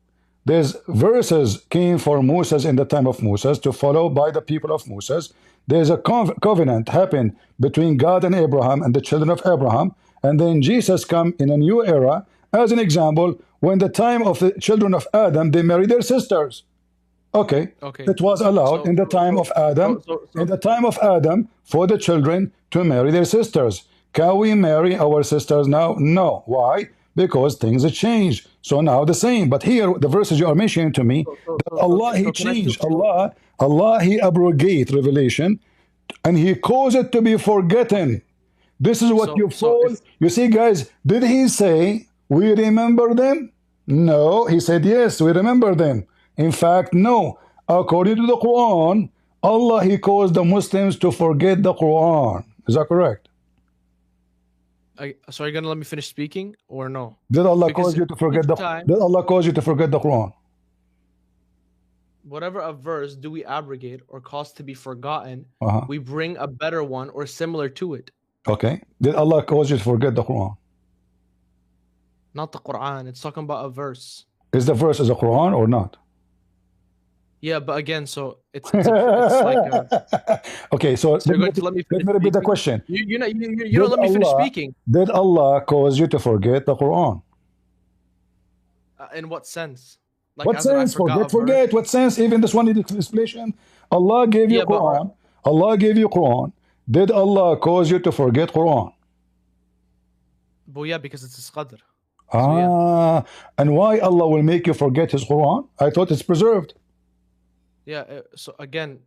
Speaker 2: There's verses came for Moses in the time of Moses to follow by the people of Moses. There's a covenant happened between God and Abraham and the children of Abraham. And then Jesus come in a new era. As an example, when the time of the children of Adam, they married their sisters. Okay. It was allowed in the time of Adam. In the time of Adam, for the children to marry their sisters. Can we marry our sisters now? No. Why? Because things have changed. So now the same. But here, the verses you are mentioning to me, that Allah, He changed. Allah, He abrogate revelation, and He caused it to be forgotten. This is what you fall. You see, guys, did He say, we remember them? No. He said, yes, we remember them. In fact, no. According to the Quran, Allah, He caused the Muslims to forget the Quran. Is that correct?
Speaker 3: So are you gonna let me finish speaking or no?
Speaker 2: Did Allah cause you to forget Did Allah cause you to forget the Quran?
Speaker 3: Whatever a verse do we abrogate or cause to be forgotten, we bring a better one or similar to it.
Speaker 2: Okay. Did Allah cause you to forget the Quran?
Speaker 3: Not the Quran. It's talking about a verse.
Speaker 2: Is the verse a Quran or not?
Speaker 3: Yeah, but again, so it's like a...
Speaker 2: Okay, so let me repeat the question.
Speaker 3: You don't let me finish speaking.
Speaker 2: Did Allah cause you to forget the Quran?
Speaker 3: In what sense?
Speaker 2: Like, what sense? Forget. What sense? Even this one needed explanation. Allah gave you Quran. Allah gave you Quran. Did Allah cause you to forget Quran?
Speaker 3: But yeah, because it's His qadr.
Speaker 2: And why Allah will make you forget His Quran? I thought it's preserved.
Speaker 3: Yeah, so again,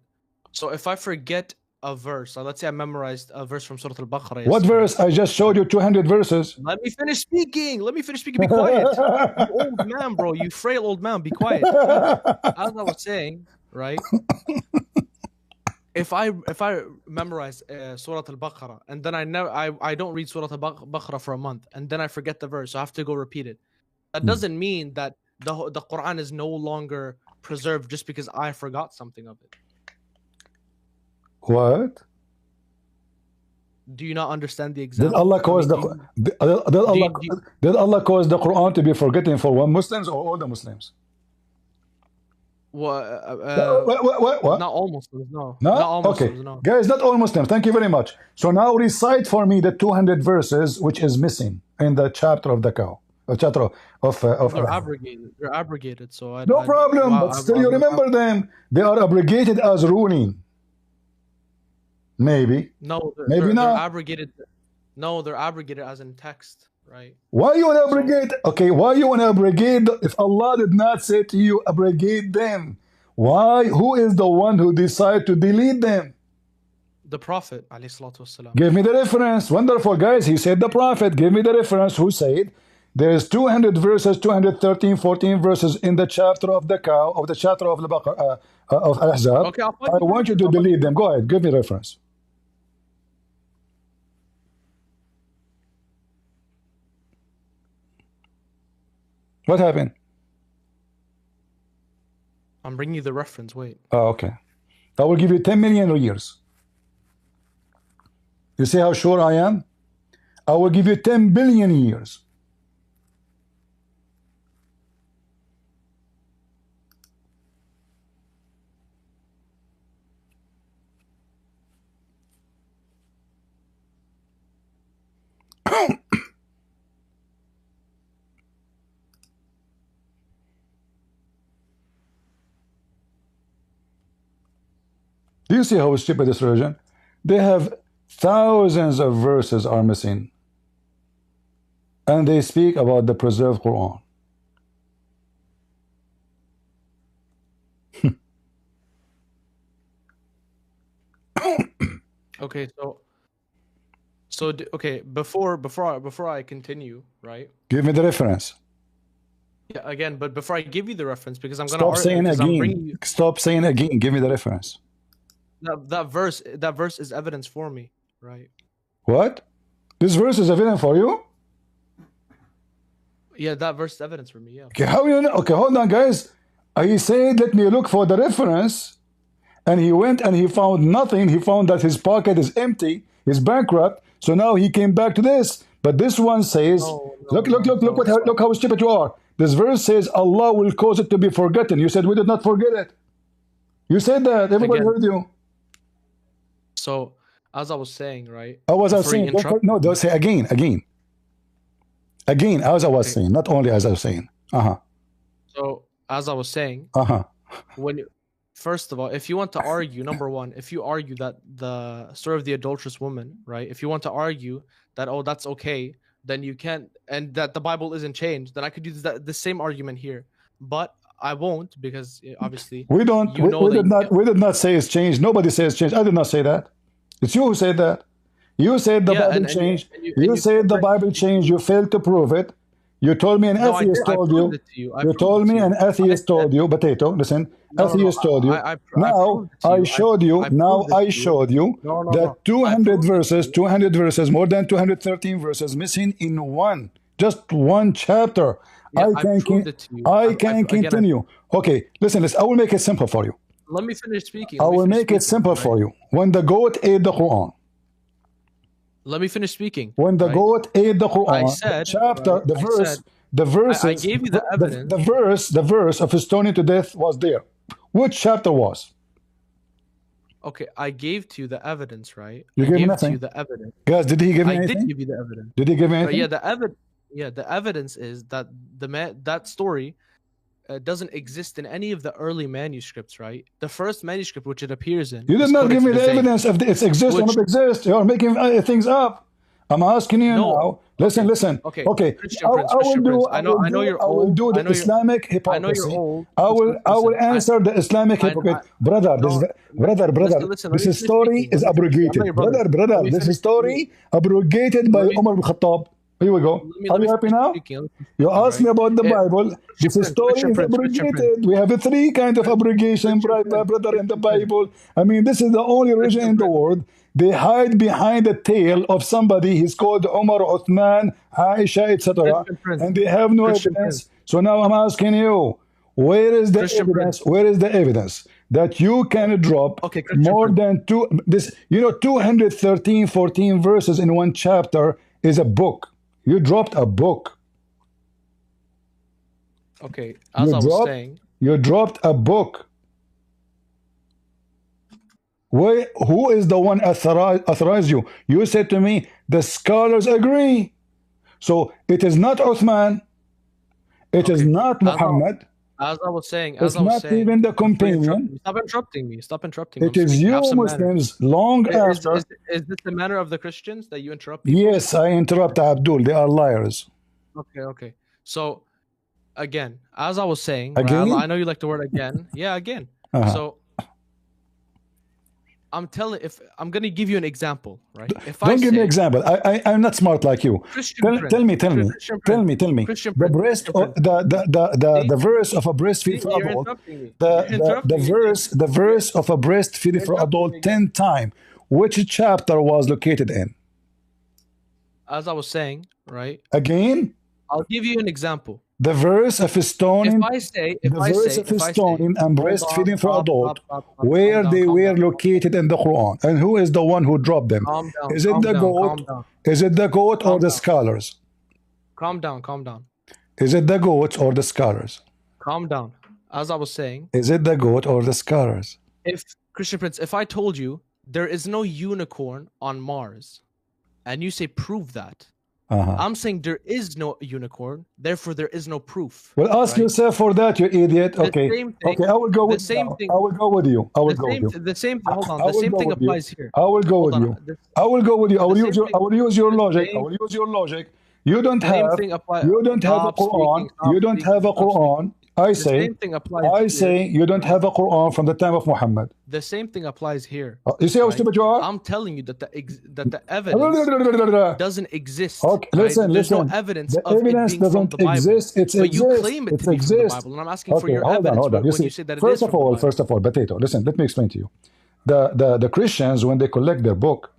Speaker 3: so if I forget a verse, let's say I memorized a verse from Surah Al-Baqarah.
Speaker 2: What verse? I just showed you 200 verses.
Speaker 3: Let me finish speaking. Be quiet. You old man, bro. You frail old man. Be quiet. As I was saying, right? if I memorize Surah Al-Baqarah and then I don't read Surah Al-Baqarah for a month and then I forget the verse, so I have to go repeat it. That doesn't mean that the Quran is no longer preserved just because I forgot something of it.
Speaker 2: What?
Speaker 3: Do you not understand the example?
Speaker 2: Did Allah cause did Allah cause the Quran to be forgotten for one Muslims or all the Muslims?
Speaker 3: What? Not all Muslims, no.
Speaker 2: No?
Speaker 3: Not all Muslims,
Speaker 2: okay.
Speaker 3: no.
Speaker 2: Guys, not all Muslims. Thank you very much. So now recite for me the 200 verses which is missing in the chapter of the cow. A chapter of
Speaker 3: They're abrogated. They're abrogated. So
Speaker 2: no problem, but still you remember them. They are abrogated as ruling. Maybe.
Speaker 3: No,
Speaker 2: maybe not.
Speaker 3: They're abrogated. No, they're abrogated as in text, right?
Speaker 2: Why you want to abrogate? Okay, why you want to abrogate? If Allah did not say to you, abrogate them. Why? Who is the one who decided to delete them?
Speaker 3: The Prophet, alayhi salatu wasalam.
Speaker 2: Give me the reference. Wonderful, guys. He said the Prophet. Give me the reference. Who said? There is 200 verses, 213, 14 verses in the chapter of the cow, of the chapter of the Baqarah, of Ahzab.
Speaker 3: Okay,
Speaker 2: I want you to delete them. Go ahead. Give me reference. What happened?
Speaker 3: I'm bringing you the reference. Wait.
Speaker 2: Oh, okay. I will give you 10 million years. You see how sure I am? I will give you 10 billion years. Do you see how stupid this religion? They have thousands of verses are missing. And they speak about the preserved Quran.
Speaker 3: Okay, okay, before I continue, right?
Speaker 2: Give me the reference.
Speaker 3: Yeah, again, but before I give you the reference, because I'm gonna
Speaker 2: stop saying again. Stop saying again. Give me the reference.
Speaker 3: That verse is evidence for me, right?
Speaker 2: What? This verse is evidence for you?
Speaker 3: Yeah, that verse is evidence for me. Yeah.
Speaker 2: Okay, how you know? Okay, hold on, guys. He said, "Let me look for the reference," and he went and he found nothing. He found that his pocket is empty. He's bankrupt. So now he came back to this. But this one says, "Look how stupid you are." This verse says, "Allah will cause it to be forgotten." You said we did not forget it. You said that. Everybody heard you.
Speaker 3: So, as I was saying, right?
Speaker 2: I was saying, no, don't say again. Again, as I was saying, not only as I was saying.
Speaker 3: So, as I was saying, first of all, if you want to argue, number one, if you argue that the story of the adulterous woman, right? If you want to argue that, oh, that's okay, then you can't, and that the Bible isn't changed, then I could use the same argument here. But I won't, because obviously
Speaker 2: we don't. We did not say it's changed. Nobody says it's changed. I did not say that. It's you who said that. You said the Bible changed. You said the Bible changed. You failed to prove it. You told me an atheist told you. You told me an atheist told you. Potato, listen. Atheist told you. Now I showed you. Now I showed you that 200 verses, more than 213 verses missing in just one chapter.
Speaker 3: Yeah,
Speaker 2: I can continue. Okay, listen. I will make it simple for you.
Speaker 3: Let me finish speaking.
Speaker 2: I will make it simple for you. When the goat ate the Quran.
Speaker 3: Let me finish speaking.
Speaker 2: When the goat ate the Quran,
Speaker 3: I said,
Speaker 2: the chapter, the verse,
Speaker 3: I gave you the evidence.
Speaker 2: The verse of stoning to death was there. Which chapter was?
Speaker 3: Okay, I gave to you the evidence, right?
Speaker 2: You gave me nothing.
Speaker 3: To you the evidence.
Speaker 2: Guys, did he give me anything?
Speaker 3: I did give you the evidence.
Speaker 2: Did he give me anything?
Speaker 3: Yeah, the evidence is that that story doesn't exist in any of the early manuscripts, right? The first manuscript which it appears in.
Speaker 2: You did not give me the evidence of it exists or not exist. You are making things up. I'm asking you now. Listen.
Speaker 3: Okay.
Speaker 2: I know you're old. I will do the Islamic hypocrisy.
Speaker 3: I know you're old.
Speaker 2: I will answer the Islamic hypocrisy. Brother, this story is abrogated. Brother, this story abrogated by Umar ibn Khattab. Here we go. Are you happy now? You asked me about the Bible. This story is abrogated. We have three kinds of abrogation, brother, in the Bible. I mean, this is the only religion in the world. They hide behind the tail of somebody. He's called Umar, Uthman, Aisha, etc. And they have no evidence. So now I'm asking you, where is the evidence? Where is the evidence that you can drop more than 213, 14 verses in one chapter is a book. You dropped a book.
Speaker 3: Okay, as I was saying,
Speaker 2: you dropped a book. Who is the one authorized you? You said to me, the scholars agree. So it is not Uthman. It is not Muhammad.
Speaker 3: As I was saying,
Speaker 2: it's not even the companion.
Speaker 3: Stop interrupting me. Stop interrupting me.
Speaker 2: It is you Muslims long after.
Speaker 3: Is this the manner of the Christians that you interrupt people?
Speaker 2: Yes, I interrupt Abdul. They are liars.
Speaker 3: Okay. So, again, as I was saying, right, I know you like the word again. Yeah, again. So, I'm gonna give you an example, right?
Speaker 2: Don't give me an example. I'm not smart like you. Tell me. The verse of a breastfeed for adult. The verse of a breastfeed for adult 10 times. Which chapter was located in?
Speaker 3: As I was saying, right?
Speaker 2: Again?
Speaker 3: I'll give you an example.
Speaker 2: The verse of stoning,
Speaker 3: and
Speaker 2: breastfeeding for adult, where they were located in the Quran, and who is the one who dropped them? Is it the goat? Is it the goat or the scholars?
Speaker 3: Calm down.
Speaker 2: Is it the goats or the scholars?
Speaker 3: Calm down. As I was saying,
Speaker 2: is it the goat or the scholars?
Speaker 3: If Christian Prince, if I told you there is no unicorn on Mars, and you say prove that. I'm saying there is no unicorn, therefore there is no proof.
Speaker 2: Well, ask yourself for that, you idiot. Okay, I will go with you. I will go with you.
Speaker 3: The same thing. Hold on. The same thing applies here.
Speaker 2: I will go with you. I will go with you. I will use your logic. You don't have a Quran. You don't have a Quran. I say you don't have a Quran from the time of Muhammad.
Speaker 3: The same thing applies here.
Speaker 2: You see how stupid you are?
Speaker 3: I'm telling you that the evidence doesn't exist.
Speaker 2: Okay, listen.
Speaker 3: There's no evidence of
Speaker 2: evidence
Speaker 3: it being from the Bible.
Speaker 2: Exist. But
Speaker 3: you claim it to be from the Bible, and I'm asking for your evidence.
Speaker 2: Hold on.
Speaker 3: When you say that
Speaker 2: first of all, potato. Listen, let me explain to you. The Christians, when they collect their book,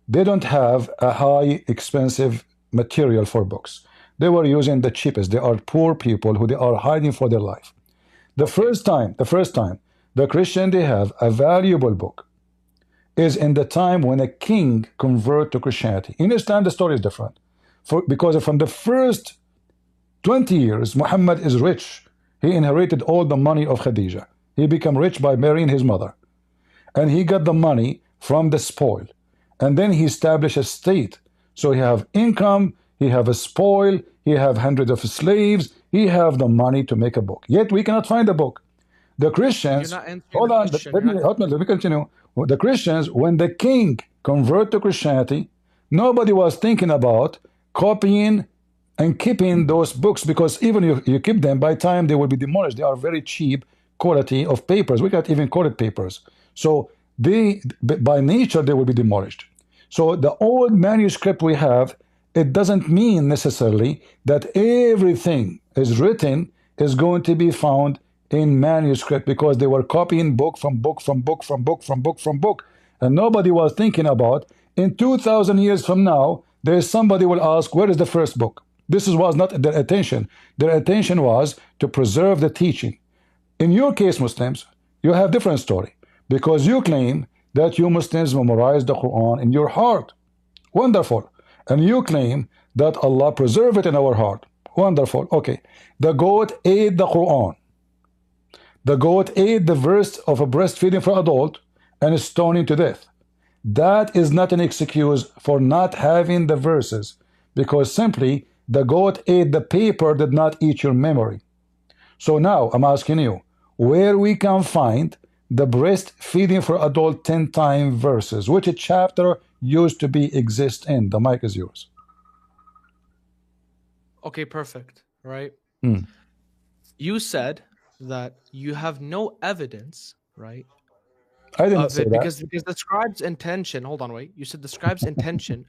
Speaker 2: they don't have a high, expensive material for books. They were using the cheapest. They are poor people who they are hiding for their life. The first time the Christian they have a valuable book is in the time when a king converted to Christianity. In this time the story is different. Because from the first 20 years, Muhammad is rich. He inherited all the money of Khadija. He became rich by marrying his mother. And he got the money from the spoil. And then he established a state. So he have income, he have a spoil, he have hundreds of slaves, he have the money to make a book. Yet we cannot find a book. The Christians, hold on, let me continue. The Christians, when the king converted to Christianity, nobody was thinking about copying and keeping those books, because even you keep them, by time they will be demolished. They are very cheap quality of papers. We cannot even call it papers. So by nature, they will be demolished. So the old manuscript we have, it doesn't mean necessarily that everything is written is going to be found in manuscript, because they were copying book from book from book from book from book from book. And nobody was thinking about, in 2,000 years from now, there is somebody will ask, where is the first book? This was not their attention. Their attention was to preserve the teaching. In your case, Muslims, you have different story, because you claim that you Muslims memorize the Quran in your heart. Wonderful. And you claim that Allah preserve it in our heart. Wonderful. Okay. The goat ate the Quran. The goat ate the verse of a breastfeeding for adult and is stoning to death. That is not an excuse for not having the verses, because simply the goat ate the paper, did not eat your memory. So now I'm asking you, where we can find the breastfeeding for adult 10 time verses, which chapter used to be exist in? The mic is yours.
Speaker 3: Okay, perfect. Right? You said that you have no evidence, right?
Speaker 2: I didn't say that.
Speaker 3: Because the scribe's intention, hold on, wait. You said the scribe's intention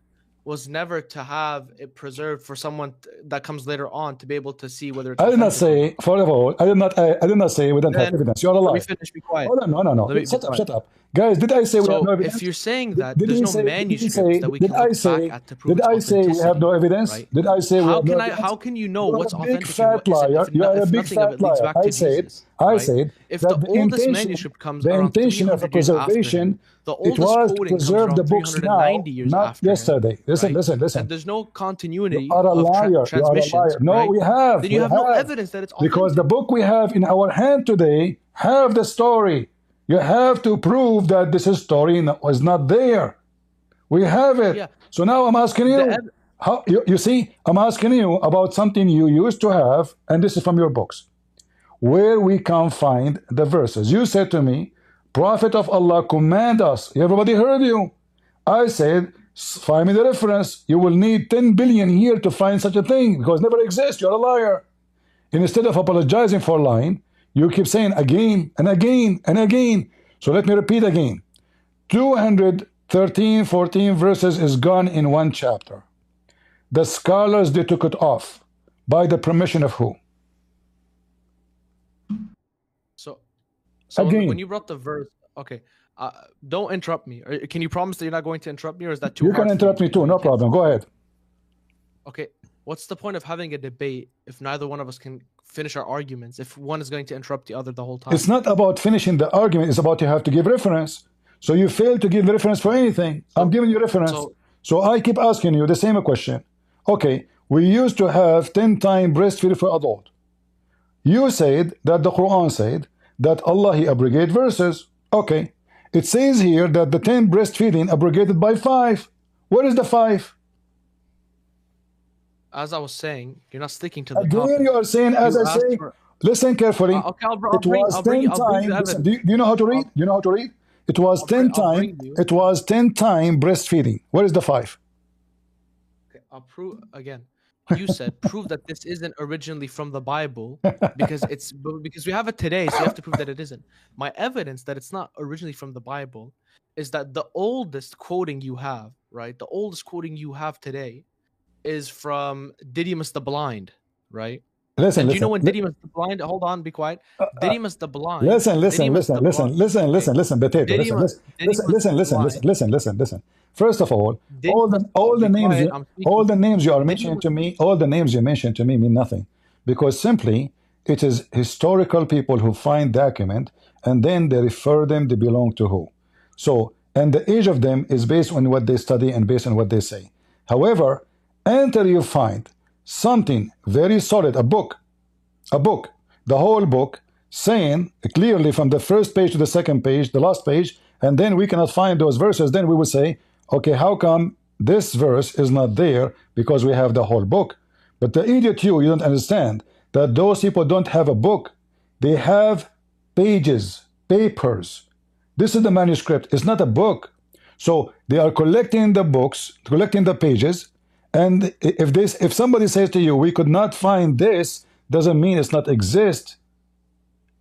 Speaker 3: was never to have it preserved for someone that comes later on to be able to see whether it's
Speaker 2: I did not
Speaker 3: authentic.
Speaker 2: say, first of all, I did not say we don't have
Speaker 3: Then
Speaker 2: evidence. You're a
Speaker 3: let
Speaker 2: liar.
Speaker 3: me finish. Be quiet.
Speaker 2: Hold on, no.
Speaker 3: Let me be
Speaker 2: Shut up,
Speaker 3: quiet.
Speaker 2: shut up. Guys, did I say we have
Speaker 3: So
Speaker 2: no evidence?
Speaker 3: if you're saying that
Speaker 2: Did
Speaker 3: there's
Speaker 2: he
Speaker 3: no
Speaker 2: say,
Speaker 3: manuscripts that we can look back at to prove
Speaker 2: did I
Speaker 3: its
Speaker 2: say we have no
Speaker 3: authenticity,
Speaker 2: evidence?
Speaker 3: right?
Speaker 2: Did I say we have no evidence?
Speaker 3: How can you know
Speaker 2: You are
Speaker 3: what's
Speaker 2: a big
Speaker 3: authentic and what
Speaker 2: fat liar.
Speaker 3: isn't
Speaker 2: You are a
Speaker 3: if
Speaker 2: big
Speaker 3: nothing of
Speaker 2: fat
Speaker 3: it leads
Speaker 2: liar.
Speaker 3: back to Jesus?
Speaker 2: I
Speaker 3: Right?
Speaker 2: said
Speaker 3: If
Speaker 2: that
Speaker 3: the
Speaker 2: the
Speaker 3: oldest
Speaker 2: intention,
Speaker 3: manuscript comes
Speaker 2: the
Speaker 3: around
Speaker 2: intention of a
Speaker 3: 300 years after
Speaker 2: preservation,
Speaker 3: him, the
Speaker 2: it
Speaker 3: oldest
Speaker 2: was to
Speaker 3: coding comes
Speaker 2: preserve the
Speaker 3: around
Speaker 2: books now,
Speaker 3: 390 years
Speaker 2: not
Speaker 3: after him,
Speaker 2: yesterday. Listen,
Speaker 3: right?
Speaker 2: listen.
Speaker 3: And there's no
Speaker 2: You
Speaker 3: continuity
Speaker 2: are a
Speaker 3: of
Speaker 2: liar. You are a
Speaker 3: transmissions,
Speaker 2: liar. No,
Speaker 3: right?
Speaker 2: we have.
Speaker 3: Then you have no evidence that it's
Speaker 2: Because the
Speaker 3: authentic.
Speaker 2: book we have in our hand today have the story. You have to prove that this story was not there. We have it.
Speaker 3: Yeah.
Speaker 2: So now I'm asking you, how you see, I'm asking you about something you used to have, and this is from your books, where we can find the verses. You said to me, Prophet of Allah, command us. Everybody heard you. I said, find me the reference. You will need 10 billion here to find such a thing, because it never exists. You're a liar. And instead of apologizing for lying, you keep saying again and again and again. So let me repeat again. 214 verses is gone in one chapter. The scholars, they took it off. By the permission of who?
Speaker 3: So
Speaker 2: Again.
Speaker 3: when you brought the verse, okay, don't interrupt me. Can you promise that you're not going to interrupt me, or is that too
Speaker 2: You
Speaker 3: hard?
Speaker 2: can interrupt me too, no problem. Go ahead.
Speaker 3: Okay, what's the point of having a debate if neither one of us can finish our arguments, if one is going to interrupt the other the whole time?
Speaker 2: It's not about finishing the argument, it's about you have to give reference. So you fail to give reference for anything. I'm giving you reference. So I keep asking you the same question. Okay, we used to have 10 times breastfeeding for adult. You said that the Quran said that Allah, He abrogate verses. Okay, it says here that the 10 breastfeeding abrogated by 5. Where is the 5?
Speaker 3: As I was saying, you're not sticking to the
Speaker 2: Again,
Speaker 3: topic.
Speaker 2: you are saying, as I say, listen carefully.
Speaker 3: Okay,
Speaker 2: it was 10 times. Listen, do you know how to read? Do you know how to read? It was 10 times. It was 10 times breastfeeding. Where is the 5?
Speaker 3: Okay, I'll prove again. You said prove that this isn't originally from the Bible because we have it today, so you have to prove that it isn't. My evidence that it's not originally from the Bible is that the oldest quoting you have, right? The oldest quoting you have today is from Didymus the Blind, right?
Speaker 2: Listen,
Speaker 3: do you know when Didymus the Blind? Hold on, be quiet. Didymus the Blind.
Speaker 2: Listen, First of all the names you are mentioning to me, all the names you mentioned to me mean nothing, because simply it is historical people who find document and then they refer them, they belong to who. So, and the age of them is based on what they study and based on what they say. However, until you find something very solid, a book, the whole book, saying clearly from the first page to the second page, the last page, and then we cannot find those verses, then we will say, okay, how come this verse is not there? Because we have the whole book. But the idiot you don't understand that those people don't have a book. They have pages, papers. This is the manuscript. It's not a book. So they are collecting the books, collecting the pages, and if somebody says to you, we could not find this, doesn't mean it's not exist.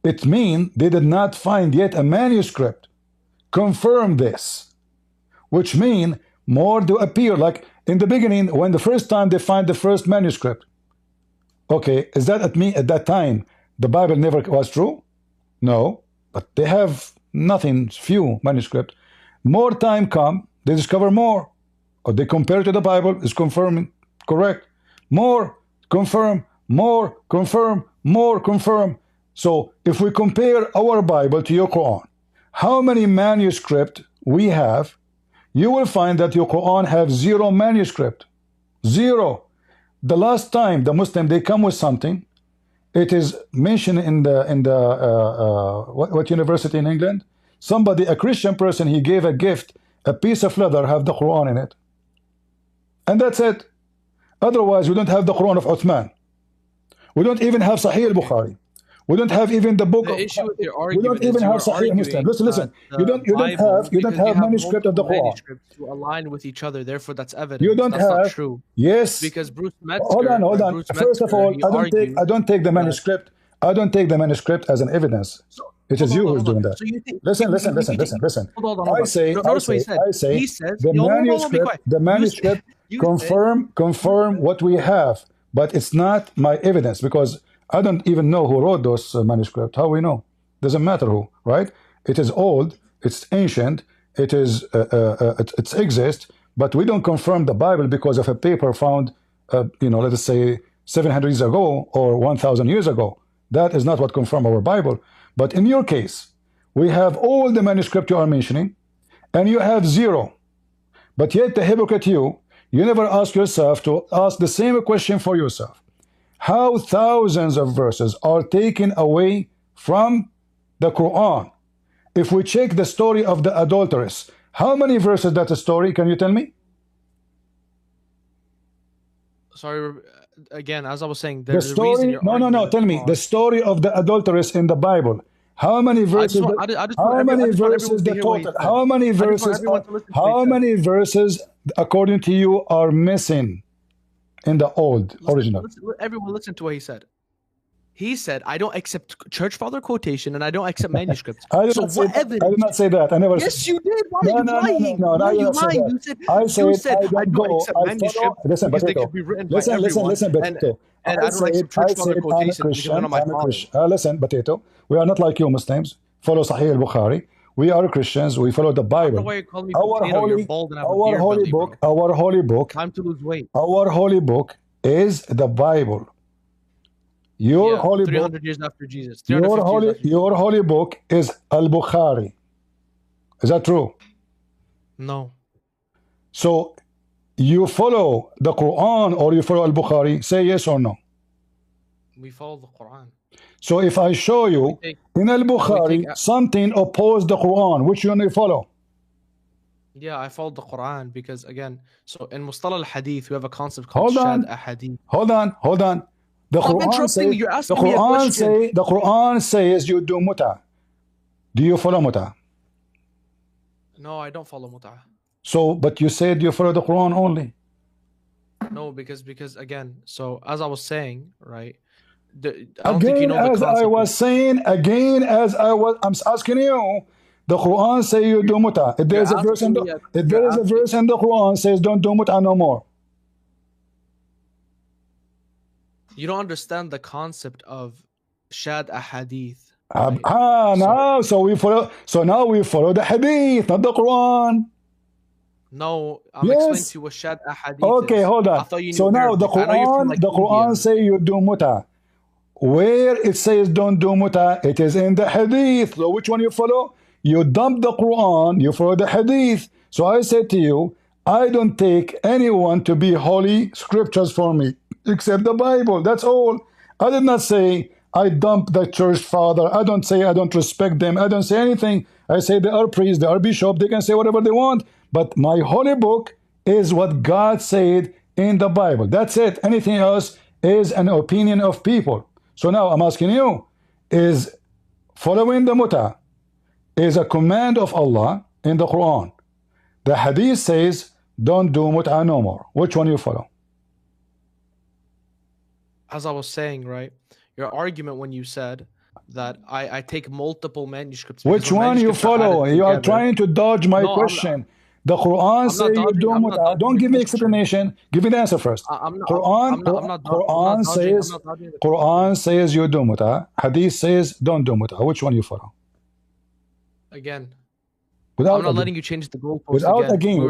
Speaker 2: It means they did not find yet a manuscript. Confirm this. Which means more do appear. Like in the beginning, when the first time they find the first manuscript. Okay, is that at that time the Bible never was true? No, but they have nothing, few manuscript. More time come, they discover more. Or they compare to the Bible, is confirming, correct. More, confirm, more, confirm, more, confirm. So if we compare our Bible to your Quran, how many manuscript we have, you will find that your Quran have 0 manuscript. 0. The last time the Muslim, they come with something, it is mentioned in the what university in England? Somebody, a Christian person, he gave a gift, a piece of leather, have the Quran in it. And that's it. Otherwise, we don't have the Quran of Uthman. We don't even have Sahih al-Bukhari. We don't have even the book.
Speaker 3: The issue with your
Speaker 2: we don't even have Sahih Muslim. Listen. You don't have manuscript of the Quran
Speaker 3: to align with each other. Therefore, that's evidence.
Speaker 2: You don't
Speaker 3: that's
Speaker 2: have.
Speaker 3: Not true.
Speaker 2: Yes.
Speaker 3: Because Bruce Metzger.
Speaker 2: Hold on. First of all, I don't take the manuscript. I don't take the manuscript as an evidence. It is you who's doing that. So listen.
Speaker 3: Hold on.
Speaker 2: I say
Speaker 3: he says
Speaker 2: the manuscript. confirm what we have, but it's not my evidence because I don't even know who wrote those manuscripts. How we know? Doesn't matter who, right? It is old, it's ancient, it exists, but we don't confirm the Bible because of a paper found, let us say 700 years ago or 1,000 years ago. That is not what confirms our Bible. But in your case, we have all the manuscript you are mentioning, and you have zero. But yet the hypocrite you never ask yourself to ask the same question for yourself. How thousands of verses are taken away from the Quran? If we check the story of the adulteress, how many verses that story? Can you tell me?
Speaker 3: Sorry, again, as I was saying, there's
Speaker 2: the story. No. Tell me the story of the adulteress in the Bible. How many verses? How many verses the total? How many verses? How many verses, according to you, are missing in the old original?
Speaker 3: Everyone listen to what he said. He said, I don't accept church father quotation and I don't accept manuscripts.
Speaker 2: I did not say that. I never
Speaker 3: yes,
Speaker 2: said
Speaker 3: you did. Why are you lying?
Speaker 2: No,
Speaker 3: Why are you
Speaker 2: lying?
Speaker 3: You said I don't accept manuscripts
Speaker 2: listen,
Speaker 3: because they could be written by everyone.
Speaker 2: Listen, Potato.
Speaker 3: And I don't accept church father quotations because they're not my fathers.
Speaker 2: Listen, Potato. We are not like you Muslims. Follow Sahih al-Bukhari. We are Christians. We follow the Bible. Our holy book.
Speaker 3: Time to lose weight.
Speaker 2: Our holy book is the Bible. Your holy
Speaker 3: 300
Speaker 2: book,
Speaker 3: years after Jesus.
Speaker 2: your holy book is al-Bukhari. Is that true?
Speaker 3: No.
Speaker 2: So you follow the Quran or you follow al-Bukhari? Say yes or no.
Speaker 3: We follow the Quran.
Speaker 2: So if I show you in al-Bukhari something opposed the Quran, which one you follow?
Speaker 3: Yeah, I followed the Quran because again, so in Mustalah al-Hadith, we have a concept called Shad al-Hadith.
Speaker 2: Hold on. The Quran says you do muta. Do you follow muta?
Speaker 3: No, I don't follow muta.
Speaker 2: So, but you said you follow the Quran only.
Speaker 3: No, because again, so as I was saying, right? I don't think you know the concept.
Speaker 2: I'm asking you. The Quran says you do muta. If there is a verse in the Quran says don't do muta no more.
Speaker 3: You don't understand the concept of Shad al-Hadith.
Speaker 2: Right? So now we follow the Hadith, not the Quran.
Speaker 3: No, I'm explaining to you what Shad al-Hadith
Speaker 2: is. Hold on. So now the Quran say you do muta. Where it says don't do muta, it is in the Hadith. So which one you follow? You dump the Quran, you follow the Hadith. So I said to you, I don't take anyone to be holy scriptures for me except the Bible. That's all. I did not say I dump the church father. I don't say I don't respect them. I don't say anything. I say they are priests, they are bishop, they can say whatever they want. But my holy book is what God said in the Bible. That's it. Anything else is an opinion of people. So now I'm asking you, is following the muta is a command of Allah in the Quran? The Hadith says don't do muta no more. Which one you follow?
Speaker 3: As I was saying, right, your argument when you said that I take multiple manuscripts.
Speaker 2: Which one you follow? You are trying to dodge my question. The Quran says you do muta. Don't give me explanation. Give me the answer first. Quran says you do muta. Hadith says don't do muta. Which one you follow?
Speaker 3: Again. I'm not letting you change the goalpost
Speaker 2: without again.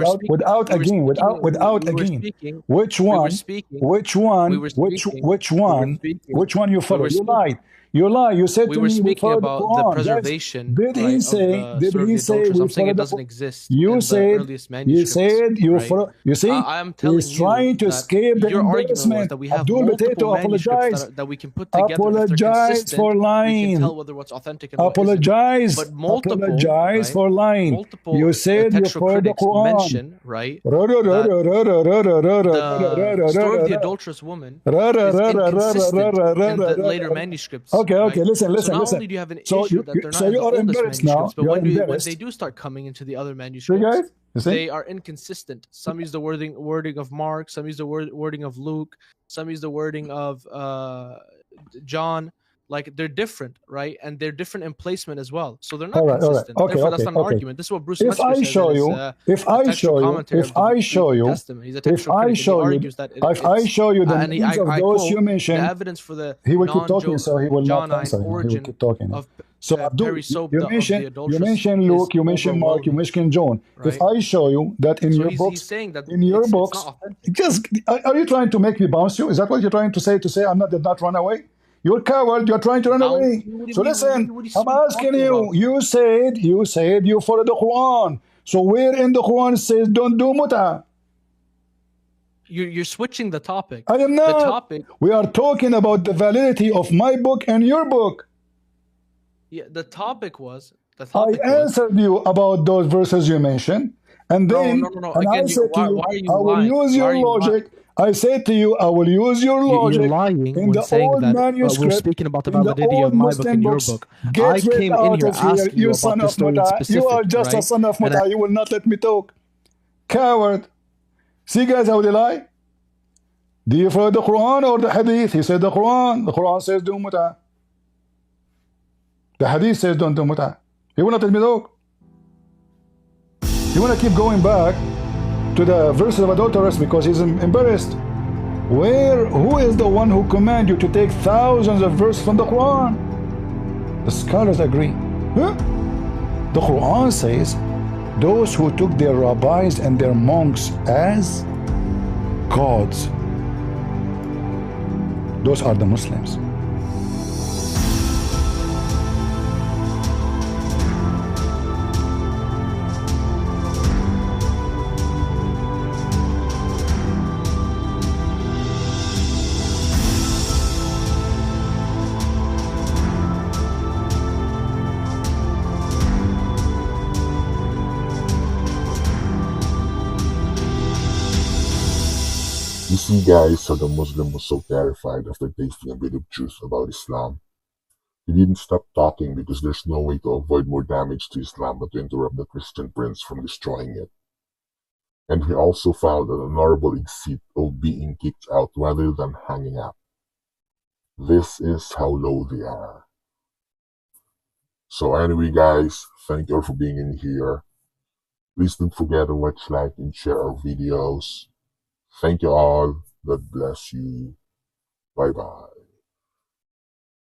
Speaker 2: Which one you follow? You lied. You lie. You said to me
Speaker 3: we were speaking about the preservation.
Speaker 2: Did he say?
Speaker 3: Did he say? I'm saying it doesn't exist.
Speaker 2: You said. You said you follow. You see?
Speaker 3: I'm telling you.
Speaker 2: He's trying to escape the embarrassment.
Speaker 3: That we have multiple manuscripts that we can put together.
Speaker 2: Apologize for lying.
Speaker 3: We can tell whether what's authentic and
Speaker 2: apologize.
Speaker 3: But multiple.
Speaker 2: Apologize for lying.
Speaker 3: Multiple.
Speaker 2: You said you follow the Quran.
Speaker 3: Mention, right? The story of the adulterous woman is inconsistent in the later manuscripts.
Speaker 2: Okay, listen.
Speaker 3: So not only do you have an issue that they're not in the oldest manuscripts, but when they do start coming into the other manuscripts, they are inconsistent. Some use the wording of Mark, some use the wording of Luke, some use the wording of John. Like they're different, right? And they're different in placement as well. So they're not consistent.
Speaker 2: Okay,
Speaker 3: Therefore, that's not an argument. This is what Bruce Metzger says in his textual commentary of the New Testament. He's a textual critic, and he argues that
Speaker 2: if I show you the names of those you mentioned,
Speaker 3: the evidence for the
Speaker 2: he will keep talking, so he will not answer. He will keep talking. So Abdul, you mentioned Luke, you mentioned Mark, you mentioned John. Right? If I show you that in your books, in your books, just are you trying to make me bounce you? Is that what you're trying to say? To say I'm not did not run away? You're a coward. You're trying to run away. So listen, I'm asking you. You said you follow the Quran. So where in the Quran it says don't do muta?
Speaker 3: You're switching the topic.
Speaker 2: I am not.
Speaker 3: The topic.
Speaker 2: We are talking about the validity of my book and your book.
Speaker 3: Yeah, the topic was.
Speaker 2: I answered you about those verses you mentioned, and then
Speaker 3: no.
Speaker 2: And
Speaker 3: again,
Speaker 2: I said
Speaker 3: why
Speaker 2: to you,
Speaker 3: are you
Speaker 2: I will
Speaker 3: lying?
Speaker 2: use your logic. I said to you, I will use your logic.
Speaker 3: You're lying
Speaker 2: in
Speaker 3: when
Speaker 2: the
Speaker 3: saying
Speaker 2: old
Speaker 3: that
Speaker 2: manuscript,
Speaker 3: we're speaking about the validity of my book and your book.
Speaker 2: I came in here asking you about this story in specific. You are just a son of Muta. You will not let me talk. Coward. See, guys, how they lie? Do you follow the Quran or the Hadith? He said the Quran. The Quran says do Muta. The Hadith says don't do Muta. He will not let me talk. You want to keep going back to the verses of adulterers because he's embarrassed. Who is the one who command you to take thousands of verses from the Quran? The scholars agree. Huh? The Quran says those who took their rabbis and their monks as gods, those are the Muslims.
Speaker 1: You see, guys, how the Muslim was so terrified after tasting a bit of truth about Islam. He didn't stop talking because there's no way to avoid more damage to Islam but to interrupt the Christian prince from destroying it. And he also filed an honorable exit of being kicked out rather than hanging up. This is how low they are. So anyway, guys, thank you all for being in here. Please don't forget to watch, like, and share our videos. Thank you all. God bless you. Bye-bye.